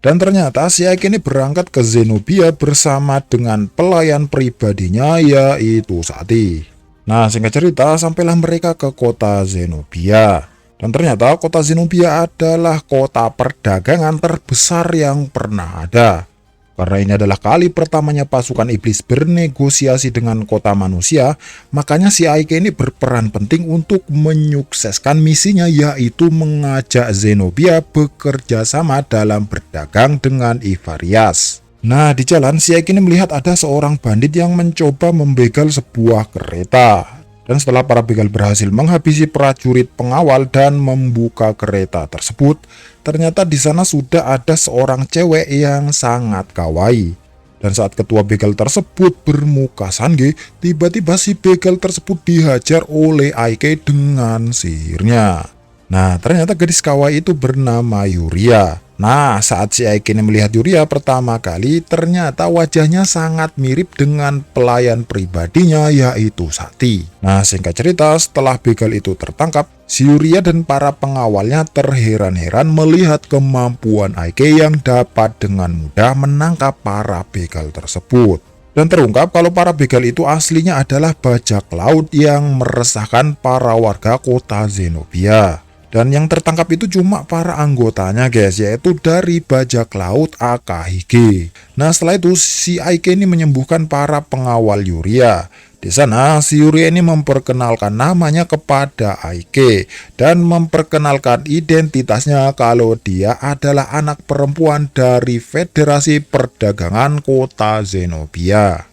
Dan ternyata si Aike ini berangkat ke Zenobia bersama dengan pelayan pribadinya yaitu Sati. Nah, singkat cerita sampailah mereka ke kota Zenobia. Dan ternyata kota Zenobia adalah kota perdagangan terbesar yang pernah ada. Karena ini adalah kali pertamanya pasukan iblis bernegosiasi dengan kota manusia, makanya si Aike ini berperan penting untuk menyukseskan misinya, yaitu mengajak Zenobia bekerja sama dalam berdagang dengan Ivarias. Nah, di jalan si Aike ini melihat ada seorang bandit yang mencoba membegal sebuah kereta. Dan setelah para begal berhasil menghabisi prajurit pengawal dan membuka kereta tersebut, ternyata di sana sudah ada seorang cewek yang sangat kawaii. Dan saat ketua begal tersebut bermuka sangge, tiba-tiba si begal tersebut dihajar oleh Aike dengan sihirnya. Nah, ternyata gadis kawaii itu bernama Yuria. Nah, saat si Aike ini melihat Yuria pertama kali, ternyata wajahnya sangat mirip dengan pelayan pribadinya yaitu Sati. Nah, singkat cerita, setelah begal itu tertangkap, si Yuria dan para pengawalnya terheran-heran melihat kemampuan Aike yang dapat dengan mudah menangkap para begal tersebut. Dan terungkap kalau para begal itu aslinya adalah bajak laut yang meresahkan para warga kota Zenobia. Dan yang tertangkap itu cuma para anggotanya guys, yaitu dari bajak laut Akahige. Nah, setelah itu si Aike ini menyembuhkan para pengawal Yuria. Di sana si Yuria ini memperkenalkan namanya kepada Aike dan memperkenalkan identitasnya kalau dia adalah anak perempuan dari Federasi Perdagangan Kota Zenobia.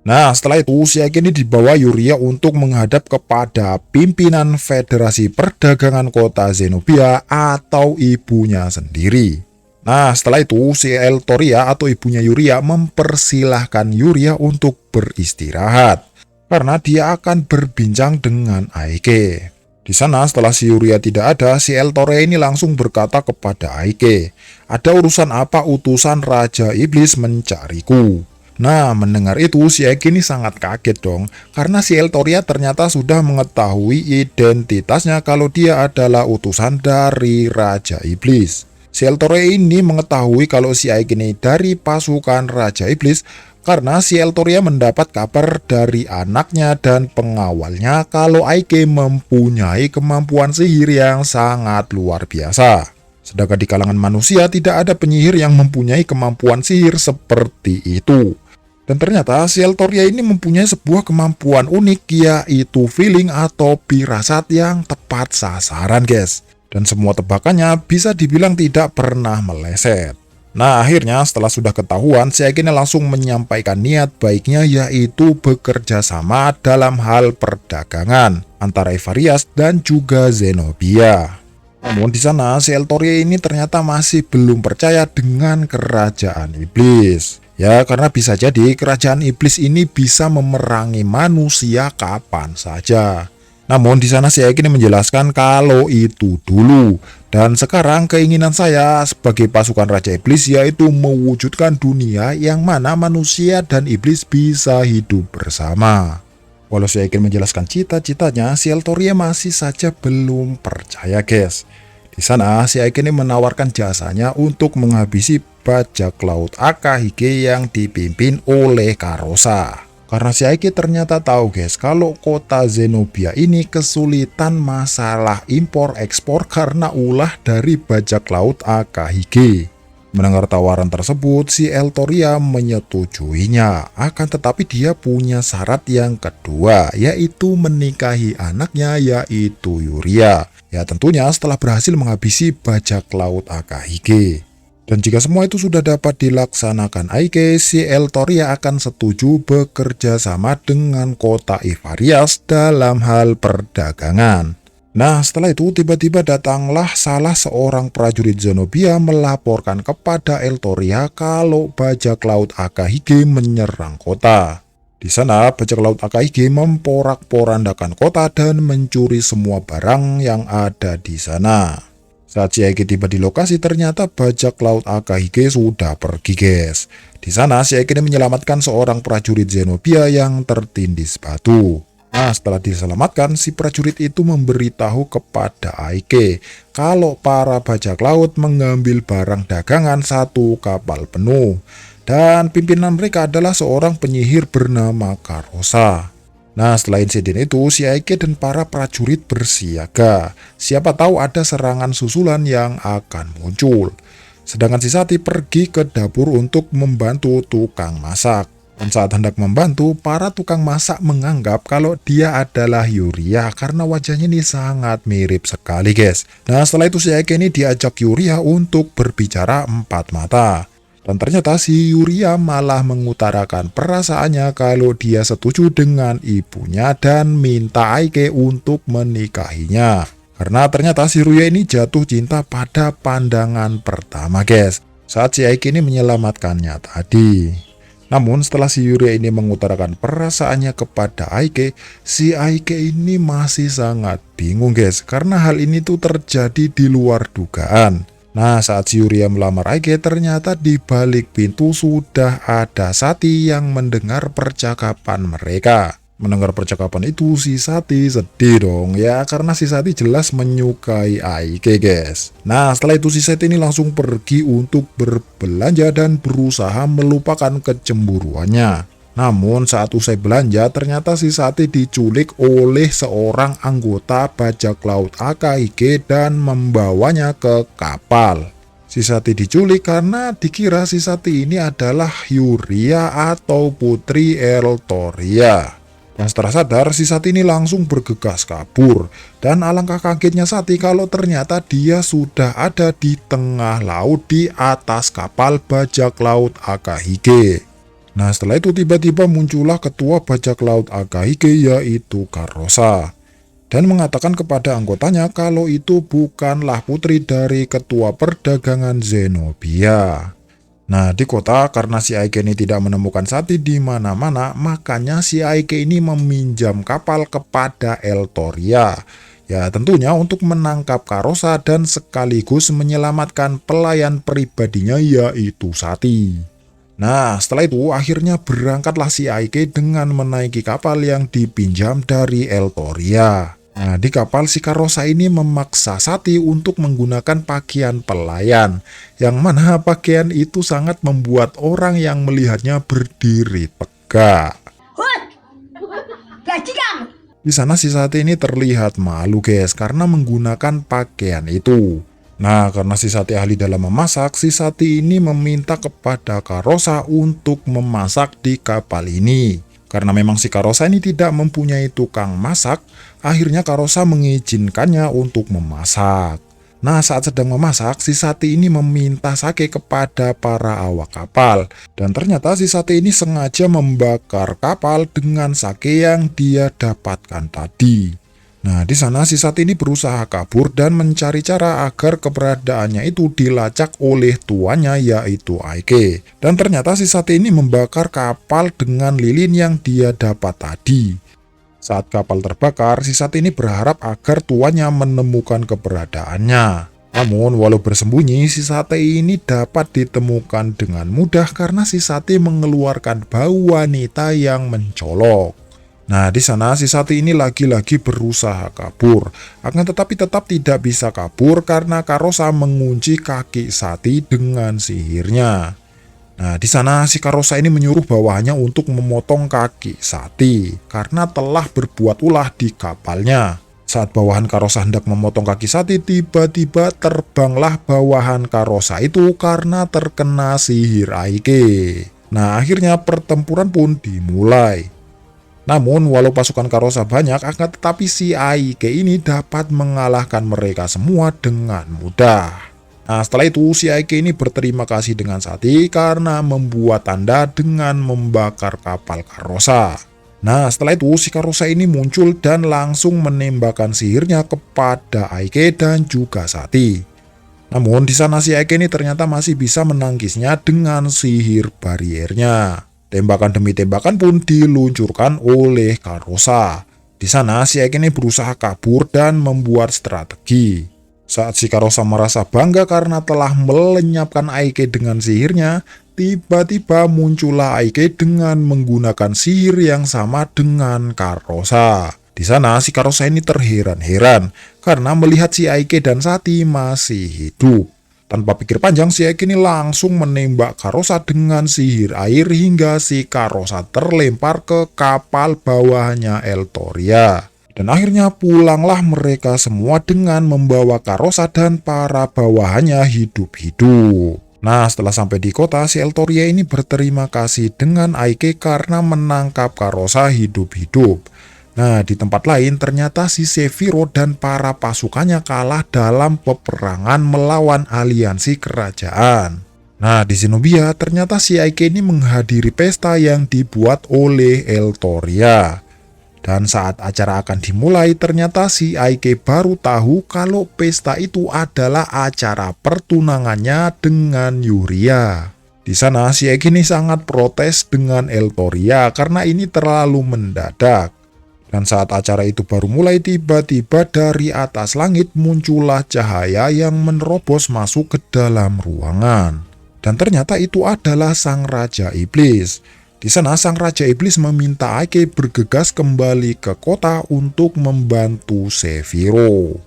Nah, setelah itu si Aike ini dibawa Yuria untuk menghadap kepada pimpinan Federasi Perdagangan Kota Zenobia atau ibunya sendiri. Nah, setelah itu si Eltoria atau ibunya Yuria mempersilahkan Yuria untuk beristirahat karena dia akan berbincang dengan Aike. Di sana setelah si Yuria tidak ada, si Eltoria ini langsung berkata kepada Aike, "Ada urusan apa utusan Raja Iblis mencariku?" Nah, mendengar itu si Aike ini sangat kaget dong, karena si Eltoria ternyata sudah mengetahui identitasnya kalau dia adalah utusan dari Raja Iblis. Si Eltoria ini mengetahui kalau si Aike ini dari pasukan Raja Iblis karena si Eltoria mendapat kabar dari anaknya dan pengawalnya kalau Aike mempunyai kemampuan sihir yang sangat luar biasa. Sedangkan di kalangan manusia tidak ada penyihir yang mempunyai kemampuan sihir seperti itu. Dan ternyata si Eltoria ini mempunyai sebuah kemampuan unik, yaitu feeling atau firasat yang tepat sasaran guys. Dan semua tebakannya bisa dibilang tidak pernah meleset. Nah, akhirnya setelah sudah ketahuan, si Aike ini langsung menyampaikan niat baiknya, yaitu bekerja sama dalam hal perdagangan antara Ivarias dan juga Zenobia. Namun di sana si Eltoria ini ternyata masih belum percaya dengan kerajaan iblis. Ya, karena bisa jadi kerajaan iblis ini bisa memerangi manusia kapan saja. Namun di sana si Aike ini menjelaskan kalau itu dulu. Dan sekarang keinginan saya sebagai pasukan Raja Iblis yaitu mewujudkan dunia yang mana manusia dan iblis bisa hidup bersama. Walau si Aike menjelaskan cita-citanya, si Eltoria masih saja belum percaya guys. Di sana si Aike ini menawarkan jasanya untuk menghabisi bajak laut Akahige yang dipimpin oleh Karosa. Karena si Aike ternyata tahu guys kalau kota Zenobia ini kesulitan masalah impor ekspor karena ulah dari bajak laut Akahige. Mendengar tawaran tersebut, si Eltoria menyetujuinya. Akan tetapi dia punya syarat yang kedua, yaitu menikahi anaknya yaitu Yuria. Ya tentunya setelah berhasil menghabisi bajak laut Akahige. Dan jika semua itu sudah dapat dilaksanakan Aike, si Eltoria akan setuju bekerja sama dengan kota Ivarias dalam hal perdagangan. Nah, setelah itu tiba-tiba datanglah salah seorang prajurit Zenobia melaporkan kepada Eltoria kalau bajak laut Akahige menyerang kota. Di sana, bajak laut Akahige memporak-porandakan kota dan mencuri semua barang yang ada di sana. Saat Shiaike tiba di lokasi, ternyata bajak laut Akahige sudah pergi, guys. Di sana, Shiaike menyelamatkan seorang prajurit Zenobia yang tertindis batu. Nah, setelah diselamatkan, si prajurit itu memberitahu kepada Aike kalau para bajak laut mengambil barang dagangan satu kapal penuh. Dan pimpinan mereka adalah seorang penyihir bernama Karosa. Nah, setelah insiden itu, si Aike dan para prajurit bersiaga. Siapa tahu ada serangan susulan yang akan muncul. Sedangkan si Sati pergi ke dapur untuk membantu tukang masak. Dan saat hendak membantu, para tukang masak menganggap kalau dia adalah Yuria karena wajahnya ini sangat mirip sekali, guys. Nah, setelah itu si Aike ini diajak Yuria untuk berbicara empat mata. Dan ternyata si Yuria malah mengutarakan perasaannya kalau dia setuju dengan ibunya dan minta Aike untuk menikahinya. Karena ternyata si Yuria ini jatuh cinta pada pandangan pertama, guys. Saat si Aike ini menyelamatkannya tadi. Namun setelah si Yuria ini mengutarakan perasaannya kepada Aike, si Aike ini masih sangat bingung, guys. Karena hal ini tuh terjadi di luar dugaan. Nah, saat si Yuria melamar Aike, ternyata di balik pintu sudah ada Sati yang mendengar percakapan mereka. Mendengar percakapan itu, si Sati sedih dong ya, karena si Sati jelas menyukai Aike, guys. Nah, setelah itu si Sati ini langsung pergi untuk berbelanja dan berusaha melupakan kecemburuannya. Namun saat usai belanja, ternyata si Sati diculik oleh seorang anggota bajak laut Akahige dan membawanya ke kapal. Si Sati diculik karena dikira si Sati ini adalah Yuria atau putri Eltoria. Dan setelah sadar, si Sati ini langsung bergegas kabur. Dan alangkah kagetnya Sati kalau ternyata dia sudah ada di tengah laut di atas kapal bajak laut Akahige. Nah, setelah itu tiba-tiba muncullah ketua bajak laut Akahige yaitu Karosa. Dan mengatakan kepada anggotanya kalau itu bukanlah putri dari ketua perdagangan Zenobia. Nah, di kota karena si Aike ini tidak menemukan Sati di mana-mana, makanya si Aike ini meminjam kapal kepada Eltoria. Ya, tentunya untuk menangkap Karosa dan sekaligus menyelamatkan pelayan pribadinya yaitu Sati. Nah, setelah itu akhirnya berangkatlah si Aike dengan menaiki kapal yang dipinjam dari Eltoria. Nah, di kapal si Karosa ini memaksa Sati untuk menggunakan pakaian pelayan, yang mana pakaian itu sangat membuat orang yang melihatnya berdiri tegak. Di sana si Sati ini terlihat malu, guys, karena menggunakan pakaian itu. Nah, karena si Sati ahli dalam memasak, si Sati ini meminta kepada Karosa untuk memasak di kapal ini. Karena memang si Karosa ini tidak mempunyai tukang masak, akhirnya Karosa mengizinkannya untuk memasak. Nah, saat sedang memasak, si Sati ini meminta sake kepada para awak kapal. Dan ternyata si Sati ini sengaja membakar kapal dengan sake yang dia dapatkan tadi. Nah, di sana si Sati ini berusaha kabur dan mencari cara agar keberadaannya itu dilacak oleh tuannya yaitu Aike. Dan ternyata si Sati ini membakar kapal dengan lilin yang dia dapat tadi. Saat kapal terbakar, si Sati ini berharap agar tuannya menemukan keberadaannya. Namun, walau bersembunyi, si Sati ini dapat ditemukan dengan mudah karena si Sati mengeluarkan bau wanita yang mencolok. Nah, di sana si Sati ini lagi-lagi berusaha kabur. Akan tetapi tetap tidak bisa kabur karena Karosa mengunci kaki Sati dengan sihirnya. Nah, di sana si Karosa ini menyuruh bawahannya untuk memotong kaki Sati karena telah berbuat ulah di kapalnya. Saat bawahan Karosa hendak memotong kaki Sati, tiba-tiba terbanglah bawahan Karosa itu karena terkena sihir Aike. Nah, akhirnya pertempuran pun dimulai. Namun, walau pasukan Karosa banyak, akan tetapi si Aike ini dapat mengalahkan mereka semua dengan mudah. Nah, setelah itu si Aike ini berterima kasih dengan Sati karena membuat tanda dengan membakar kapal Karosa. Nah, setelah itu si Karosa ini muncul dan langsung menembakkan sihirnya kepada Aike dan juga Sati. Namun di sana si Aike ini ternyata masih bisa menangkisnya dengan sihir bariernya. Tembakan demi tembakan pun diluncurkan oleh Karosa. Di sana si Aike ini berusaha kabur dan membuat strategi. Saat si Karosa merasa bangga karena telah melenyapkan Aike dengan sihirnya, tiba-tiba muncullah Aike dengan menggunakan sihir yang sama dengan Karosa. Di sana si Karosa ini terheran-heran karena melihat si Aike dan Sati masih hidup. Tanpa pikir panjang, si Aike ini langsung menembak Karosa dengan sihir air hingga si Karosa terlempar ke kapal bawahnya Eltoria. Dan akhirnya pulanglah mereka semua dengan membawa Karosa dan para bawahannya hidup-hidup. Nah, setelah sampai di kota, si Eltoria ini berterima kasih dengan Aike karena menangkap Karosa hidup-hidup. Nah, di tempat lain ternyata si Sephiroth dan para pasukannya kalah dalam peperangan melawan aliansi kerajaan. Nah, di Zenobia ternyata si Aike ini menghadiri pesta yang dibuat oleh Eltoria. Dan saat acara akan dimulai, ternyata si Aike baru tahu kalau pesta itu adalah acara pertunangannya dengan Yuria. Di sana si Aike ini sangat protes dengan Eltoria karena ini terlalu mendadak. Dan saat acara itu baru mulai, tiba-tiba dari atas langit muncullah cahaya yang menerobos masuk ke dalam ruangan. Dan ternyata itu adalah Sang Raja Iblis. Di sana Sang Raja Iblis meminta Aike bergegas kembali ke kota untuk membantu Sephiroth.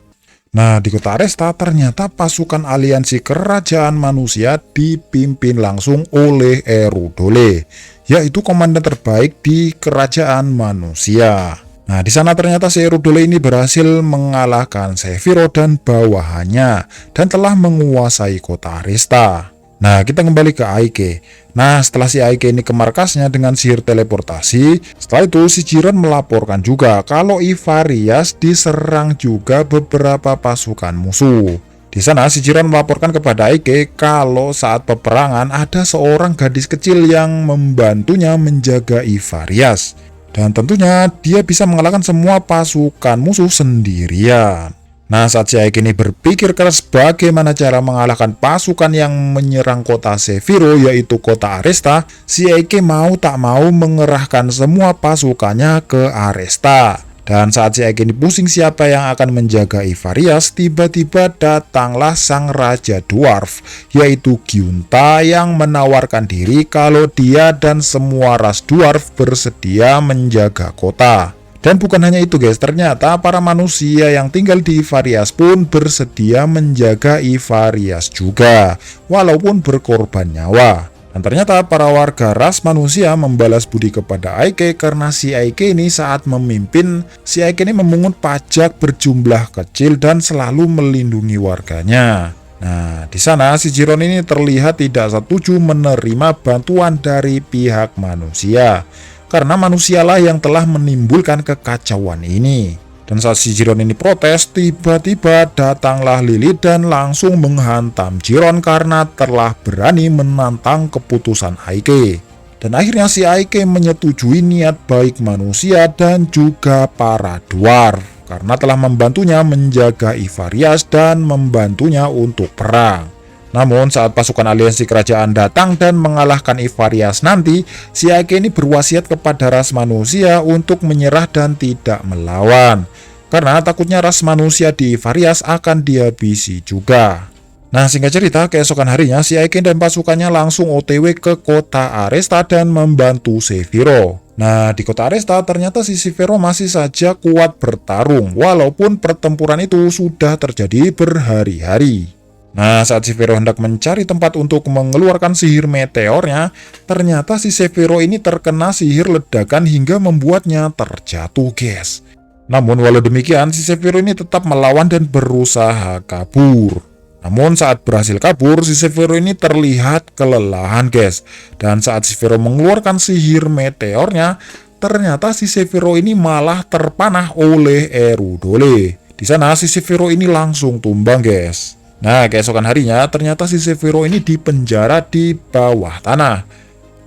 Nah, di kota Aresta ternyata pasukan aliansi kerajaan manusia dipimpin langsung oleh Erudole, yaitu komandan terbaik di kerajaan manusia. Nah, di sana ternyata si Erudole ini berhasil mengalahkan Sephiroth dan bawahannya dan telah menguasai kota Aresta. Nah, kita kembali ke Aike. Nah, setelah si Aike ini ke markasnya dengan sihir teleportasi, setelah itu si Jiren melaporkan juga kalau Ivarias diserang juga beberapa pasukan musuh. Di sana si Jiren melaporkan kepada Aike kalau saat peperangan ada seorang gadis kecil yang membantunya menjaga Ivarias. Dan tentunya dia bisa mengalahkan semua pasukan musuh sendirian. Nah, saat si Aike ini berpikir keras bagaimana cara mengalahkan pasukan yang menyerang kota Sephiroth, yaitu kota Aresta, si Aike mau tak mau mengerahkan semua pasukannya ke Aresta. Dan saat si Aike ini pusing siapa yang akan menjaga Ivarias, tiba-tiba datanglah sang Raja Dwarf, yaitu Giunta, yang menawarkan diri kalau dia dan semua ras Dwarf bersedia menjaga kota. Dan bukan hanya itu guys, ternyata para manusia yang tinggal di Ivarias pun bersedia menjaga Ivarias juga, walaupun berkorban nyawa. Dan ternyata para warga ras manusia membalas budi kepada Aike karena si Aike ini saat memimpin, si Aike ini memungut pajak berjumlah kecil dan selalu melindungi warganya. Nah, di sana si Jiren ini terlihat tidak setuju menerima bantuan dari pihak manusia. Karena manusialah yang telah menimbulkan kekacauan ini. Dan saat si Jiren ini protes, tiba-tiba datanglah Lilith dan langsung menghantam Jiren karena telah berani menantang keputusan Aike. Dan akhirnya si Aike menyetujui niat baik manusia dan juga para dwarf, karena telah membantunya menjaga Ivarias dan membantunya untuk perang. Namun saat pasukan aliansi kerajaan datang dan mengalahkan Ivarias nanti, si Aike ini berwasiat kepada ras manusia untuk menyerah dan tidak melawan. Karena takutnya ras manusia di Ivarias akan dihabisi juga. Nah, singkat cerita, keesokan harinya si Aike dan pasukannya langsung OTW ke kota Aresta dan membantu Sephiroth. Nah, di kota Aresta ternyata si Sephiroth masih saja kuat bertarung, walaupun pertempuran itu sudah terjadi berhari-hari. Nah, saat Sephiroth hendak mencari tempat untuk mengeluarkan sihir meteornya, ternyata si Sephiroth ini terkena sihir ledakan hingga membuatnya terjatuh, guys. Namun walau demikian, si Sephiroth ini tetap melawan dan berusaha kabur. Namun saat berhasil kabur, si Sephiroth ini terlihat kelelahan, guys. Dan saat Sephiroth mengeluarkan sihir meteornya, ternyata si Sephiroth ini malah terpanah oleh Erudole. Di sana si Sephiroth ini langsung tumbang, guys. Nah, keesokan harinya ternyata si Sephiroth ini dipenjara di bawah tanah.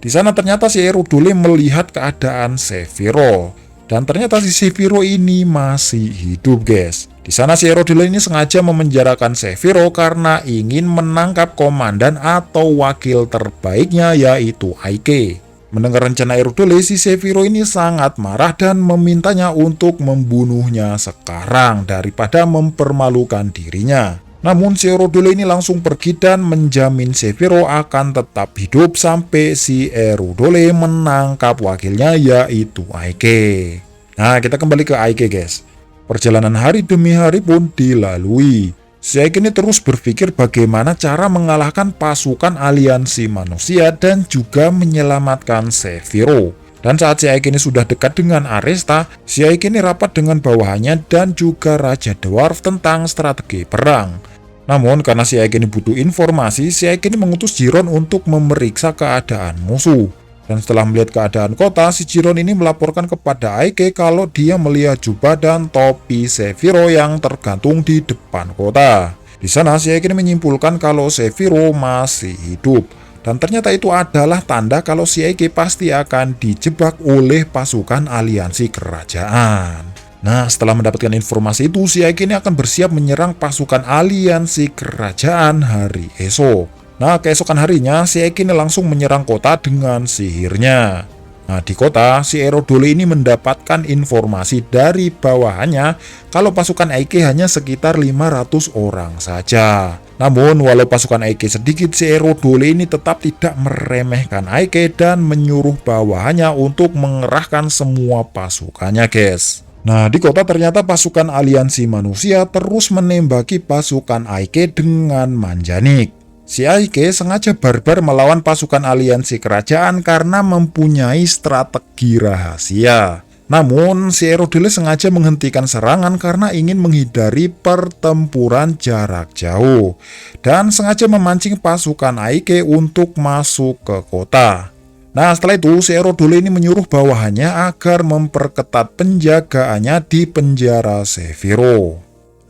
Di sana ternyata si Erudole melihat keadaan Sephiroth. Dan ternyata si Sephiroth ini masih hidup, guys. Di sana si Erudole ini sengaja memenjarakan Sephiroth karena ingin menangkap komandan atau wakil terbaiknya, yaitu Aike. Mendengar rencana Erudole, si Sephiroth ini sangat marah dan memintanya untuk membunuhnya sekarang daripada mempermalukan dirinya. Namun si Erudole ini langsung pergi dan menjamin Sephiroth akan tetap hidup sampai si Erudole menangkap wakilnya, yaitu Aike. Nah, kita kembali ke Aike, guys. Perjalanan hari demi hari pun dilalui. Si Aike ini terus berpikir bagaimana cara mengalahkan pasukan aliansi manusia dan juga menyelamatkan Sephiroth. Dan saat si Aike ini sudah dekat dengan Arista, si Aike ini rapat dengan bawahannya dan juga Raja Dwarf tentang strategi perang. Namun karena si Aike ini butuh informasi, si Aike ini mengutus Chiron untuk memeriksa keadaan musuh. Dan setelah melihat keadaan kota, si Chiron ini melaporkan kepada Aike kalau dia melihat jubah dan topi Sephiroth yang tergantung di depan kota. Di sana si Aike ini menyimpulkan kalau Sephiroth masih hidup. Dan ternyata itu adalah tanda kalau si Aike pasti akan dijebak oleh pasukan aliansi kerajaan. Nah, setelah mendapatkan informasi itu, si Aike ini akan bersiap menyerang pasukan aliansi kerajaan hari esok. Nah, keesokan harinya, si Aike ini langsung menyerang kota dengan sihirnya. Nah, di kota, si Erudole ini mendapatkan informasi dari bawahannya kalau pasukan Aike hanya sekitar 500 orang saja. Namun, walau pasukan Aike sedikit, si Erudole ini tetap tidak meremehkan Aike dan menyuruh bawahannya untuk mengerahkan semua pasukannya, guys. Nah, di kota ternyata pasukan aliansi manusia terus menembaki pasukan Aike dengan manjanik. Si Aike sengaja barbar melawan pasukan aliansi kerajaan karena mempunyai strategi rahasia. Namun, si Erudole sengaja menghentikan serangan karena ingin menghindari pertempuran jarak jauh. Dan sengaja memancing pasukan Aike untuk masuk ke kota. Nah, setelah itu, si Erudole ini menyuruh bawahannya agar memperketat penjagaannya di penjara Sephiroth.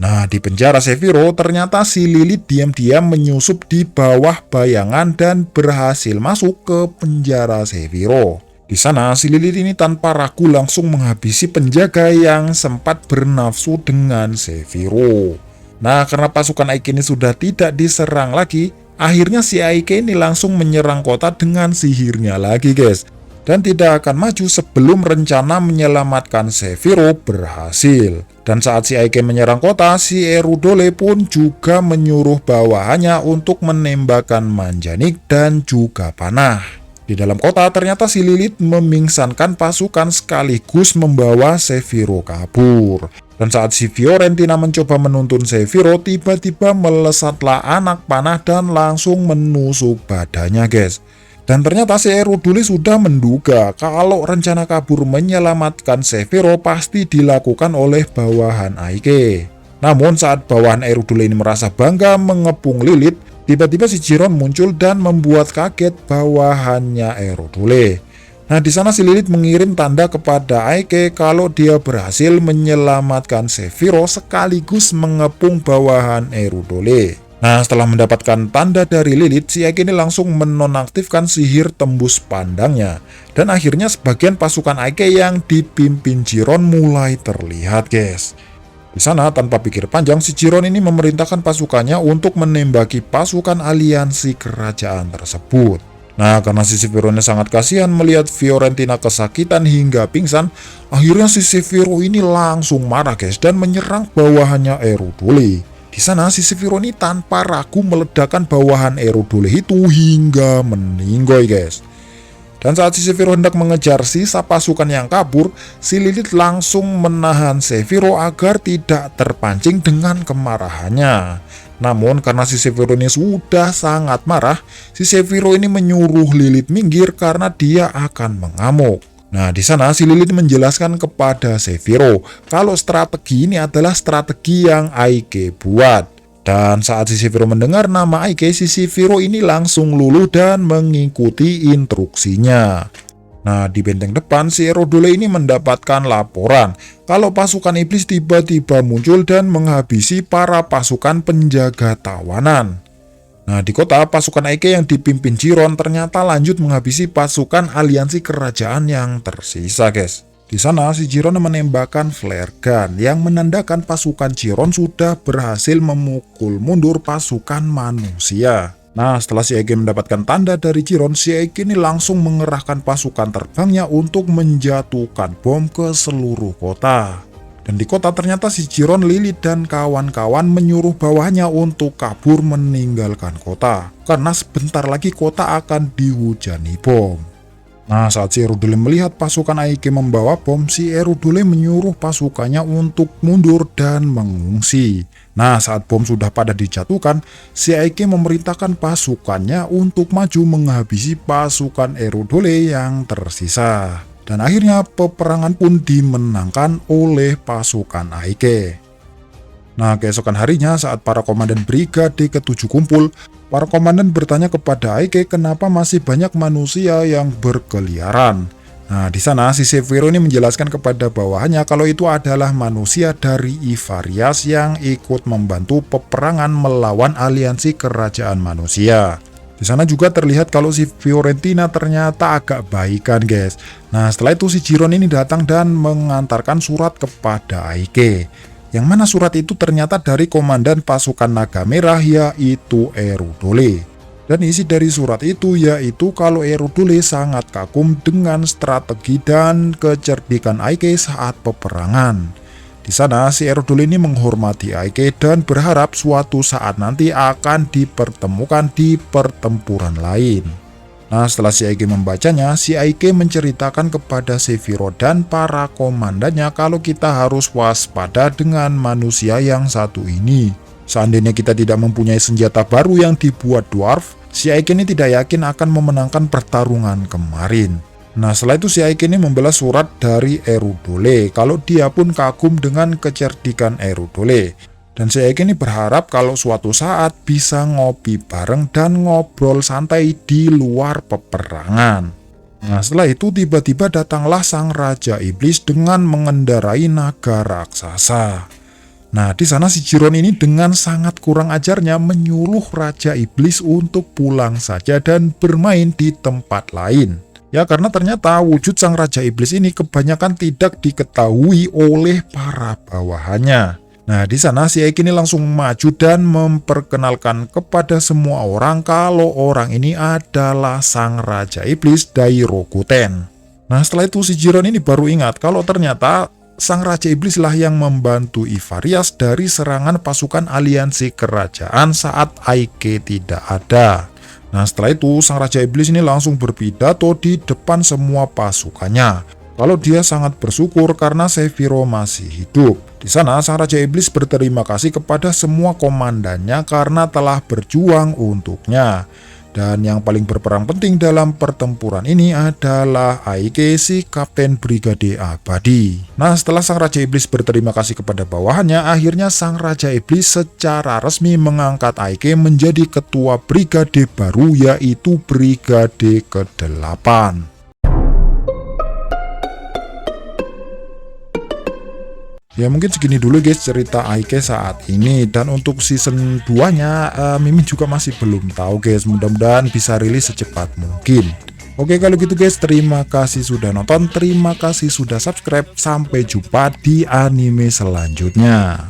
Nah, di penjara Sephiroth ternyata si Lilith diam-diam menyusup di bawah bayangan dan berhasil masuk ke penjara Sephiroth. Di sana, si Lilith ini tanpa ragu langsung menghabisi penjaga yang sempat bernafsu dengan Sephiroth. Nah, karena pasukan Aike ini sudah tidak diserang lagi, akhirnya si Aike ini langsung menyerang kota dengan sihirnya lagi, guys. Dan tidak akan maju sebelum rencana menyelamatkan Sephiroth berhasil. Dan saat si Aike menyerang kota, si Erudole pun juga menyuruh bawahannya untuk menembakkan manjanik dan juga panah. Di dalam kota ternyata si Lilith memingsankan pasukan sekaligus membawa Sephiroth kabur. Dan saat si Fiorentina mencoba menuntun Sephiroth, tiba-tiba melesatlah anak panah dan langsung menusuk badannya, guys. Dan ternyata si Erudole sudah menduga kalau rencana kabur menyelamatkan Sephiroth pasti dilakukan oleh bawahan Aike. Namun saat bawahan Erudole ini merasa bangga mengepung Lilith, tiba-tiba si Chiron muncul dan membuat kaget bawahannya Erudole. Nah, di sana si Lilith mengirim tanda kepada Aike kalau dia berhasil menyelamatkan Sephiroth sekaligus mengepung bawahan Erudole. Nah, setelah mendapatkan tanda dari Lilith, si Aike ini langsung menonaktifkan sihir tembus pandangnya. Dan akhirnya sebagian pasukan Aike yang dipimpin Chiron mulai terlihat, guys. Di sana, tanpa pikir panjang, si Chiron ini memerintahkan pasukannya untuk menembaki pasukan aliansi kerajaan tersebut. Nah, karena si Sephiroth sangat kasihan melihat Fiorentina kesakitan hingga pingsan, akhirnya si Sephiroth ini langsung marah, guys, dan menyerang bawahannya Erudole. Di sana si Sephiroth ini tanpa ragu meledakkan bawahan Erudole itu hingga meninggoy, guys. Dan saat si Sephiroth hendak mengejar sisa pasukan yang kabur, si Lilith langsung menahan Sephiroth agar tidak terpancing dengan kemarahannya. Namun karena si Sephiroth ini sudah sangat marah, si Sephiroth ini menyuruh Lilith minggir karena dia akan mengamuk. Nah, di sana si Lilith menjelaskan kepada Sephiroth kalau strategi ini adalah strategi yang Aike buat. Dan saat si Sephiroth mendengar nama Aike, si Sephiroth ini langsung luluh dan mengikuti instruksinya. Nah, di benteng depan si Erudole ini mendapatkan laporan kalau pasukan iblis tiba-tiba muncul dan menghabisi para pasukan penjaga tawanan. Nah, di kota, pasukan Aike yang dipimpin Chiron ternyata lanjut menghabisi pasukan aliansi kerajaan yang tersisa, guys. Di sana, si Chiron menembakkan flare gun yang menandakan pasukan Chiron sudah berhasil memukul mundur pasukan manusia. Nah, setelah si Aike mendapatkan tanda dari Chiron, si Aike ini langsung mengerahkan pasukan terbangnya untuk menjatuhkan bom ke seluruh kota. Dan di kota ternyata si Chiron, Lilith, dan kawan-kawan menyuruh bawahnya untuk kabur meninggalkan kota. Karena sebentar lagi kota akan dihujani bom. Nah, saat si Erudule melihat pasukan Aike membawa bom, si Erudule menyuruh pasukannya untuk mundur dan mengungsi. Nah, saat bom sudah pada dijatuhkan, si Aike memerintahkan pasukannya untuk maju menghabisi pasukan Erudule yang tersisa. Dan akhirnya peperangan pun dimenangkan oleh pasukan Aike. Nah, keesokan harinya saat para komandan brigade ke-7 kumpul, para komandan bertanya kepada Aike kenapa masih banyak manusia yang berkeliaran. Nah, di sana si Severo ini menjelaskan kepada bawahannya kalau itu adalah manusia dari Ivarias yang ikut membantu peperangan melawan aliansi kerajaan manusia. Di sana juga terlihat kalau si Fiorentina ternyata agak baikan, guys. Nah, setelah itu si Chiron ini datang dan mengantarkan surat kepada Aike. Yang mana surat itu ternyata dari komandan pasukan Naga Merah, yaitu Erudule. Dan isi dari surat itu yaitu kalau Erudule sangat kagum dengan strategi dan kecerdikan Aike saat peperangan. Di sana si Erudule ini menghormati Aike dan berharap suatu saat nanti akan dipertemukan di pertempuran lain. Nah, setelah si Aike membacanya, si Aike menceritakan kepada Severo dan para komandannya kalau kita harus waspada dengan manusia yang satu ini. Seandainya kita tidak mempunyai senjata baru yang dibuat dwarf, si Aike ini tidak yakin akan memenangkan pertarungan kemarin. Nah, setelah itu si Aike ini membalas surat dari Erudule kalau dia pun kagum dengan kecerdikan Erudule. Dan si Aike ini berharap kalau suatu saat bisa ngopi bareng dan ngobrol santai di luar peperangan. Nah, setelah itu tiba-tiba datanglah sang Raja Iblis dengan mengendarai naga raksasa. Nah, di sana si Chiron ini dengan sangat kurang ajarnya menyuruh Raja Iblis untuk pulang saja dan bermain di tempat lain. Ya, karena ternyata wujud sang Raja Iblis ini kebanyakan tidak diketahui oleh para bawahannya. Nah, di sana si Aike ini langsung maju dan memperkenalkan kepada semua orang kalau orang ini adalah sang Raja Iblis Dairokuten. Nah, setelah itu si Chiron ini baru ingat kalau ternyata sang Raja Iblis lah yang membantu Ivarias dari serangan pasukan aliansi kerajaan saat Aike tidak ada. Nah, setelah itu sang Raja Iblis ini langsung berpidato di depan semua pasukannya kalau dia sangat bersyukur karena Severo masih hidup. Di sana sang Raja Iblis berterima kasih kepada semua komandannya karena telah berjuang untuknya. Dan yang paling berperan penting dalam pertempuran ini adalah Aike, si Kapten Brigade Abadi. Nah, setelah sang Raja Iblis berterima kasih kepada bawahannya, akhirnya sang Raja Iblis secara resmi mengangkat Aike menjadi ketua brigade baru, yaitu Brigade ke-8. Ya, mungkin segini dulu guys cerita Aike saat ini. Dan untuk season 2 nya Mimin juga masih belum tahu guys. Mudah-mudahan bisa rilis secepat mungkin. Oke, kalau gitu guys, terima kasih sudah nonton, terima kasih sudah subscribe. Sampai jumpa di anime selanjutnya.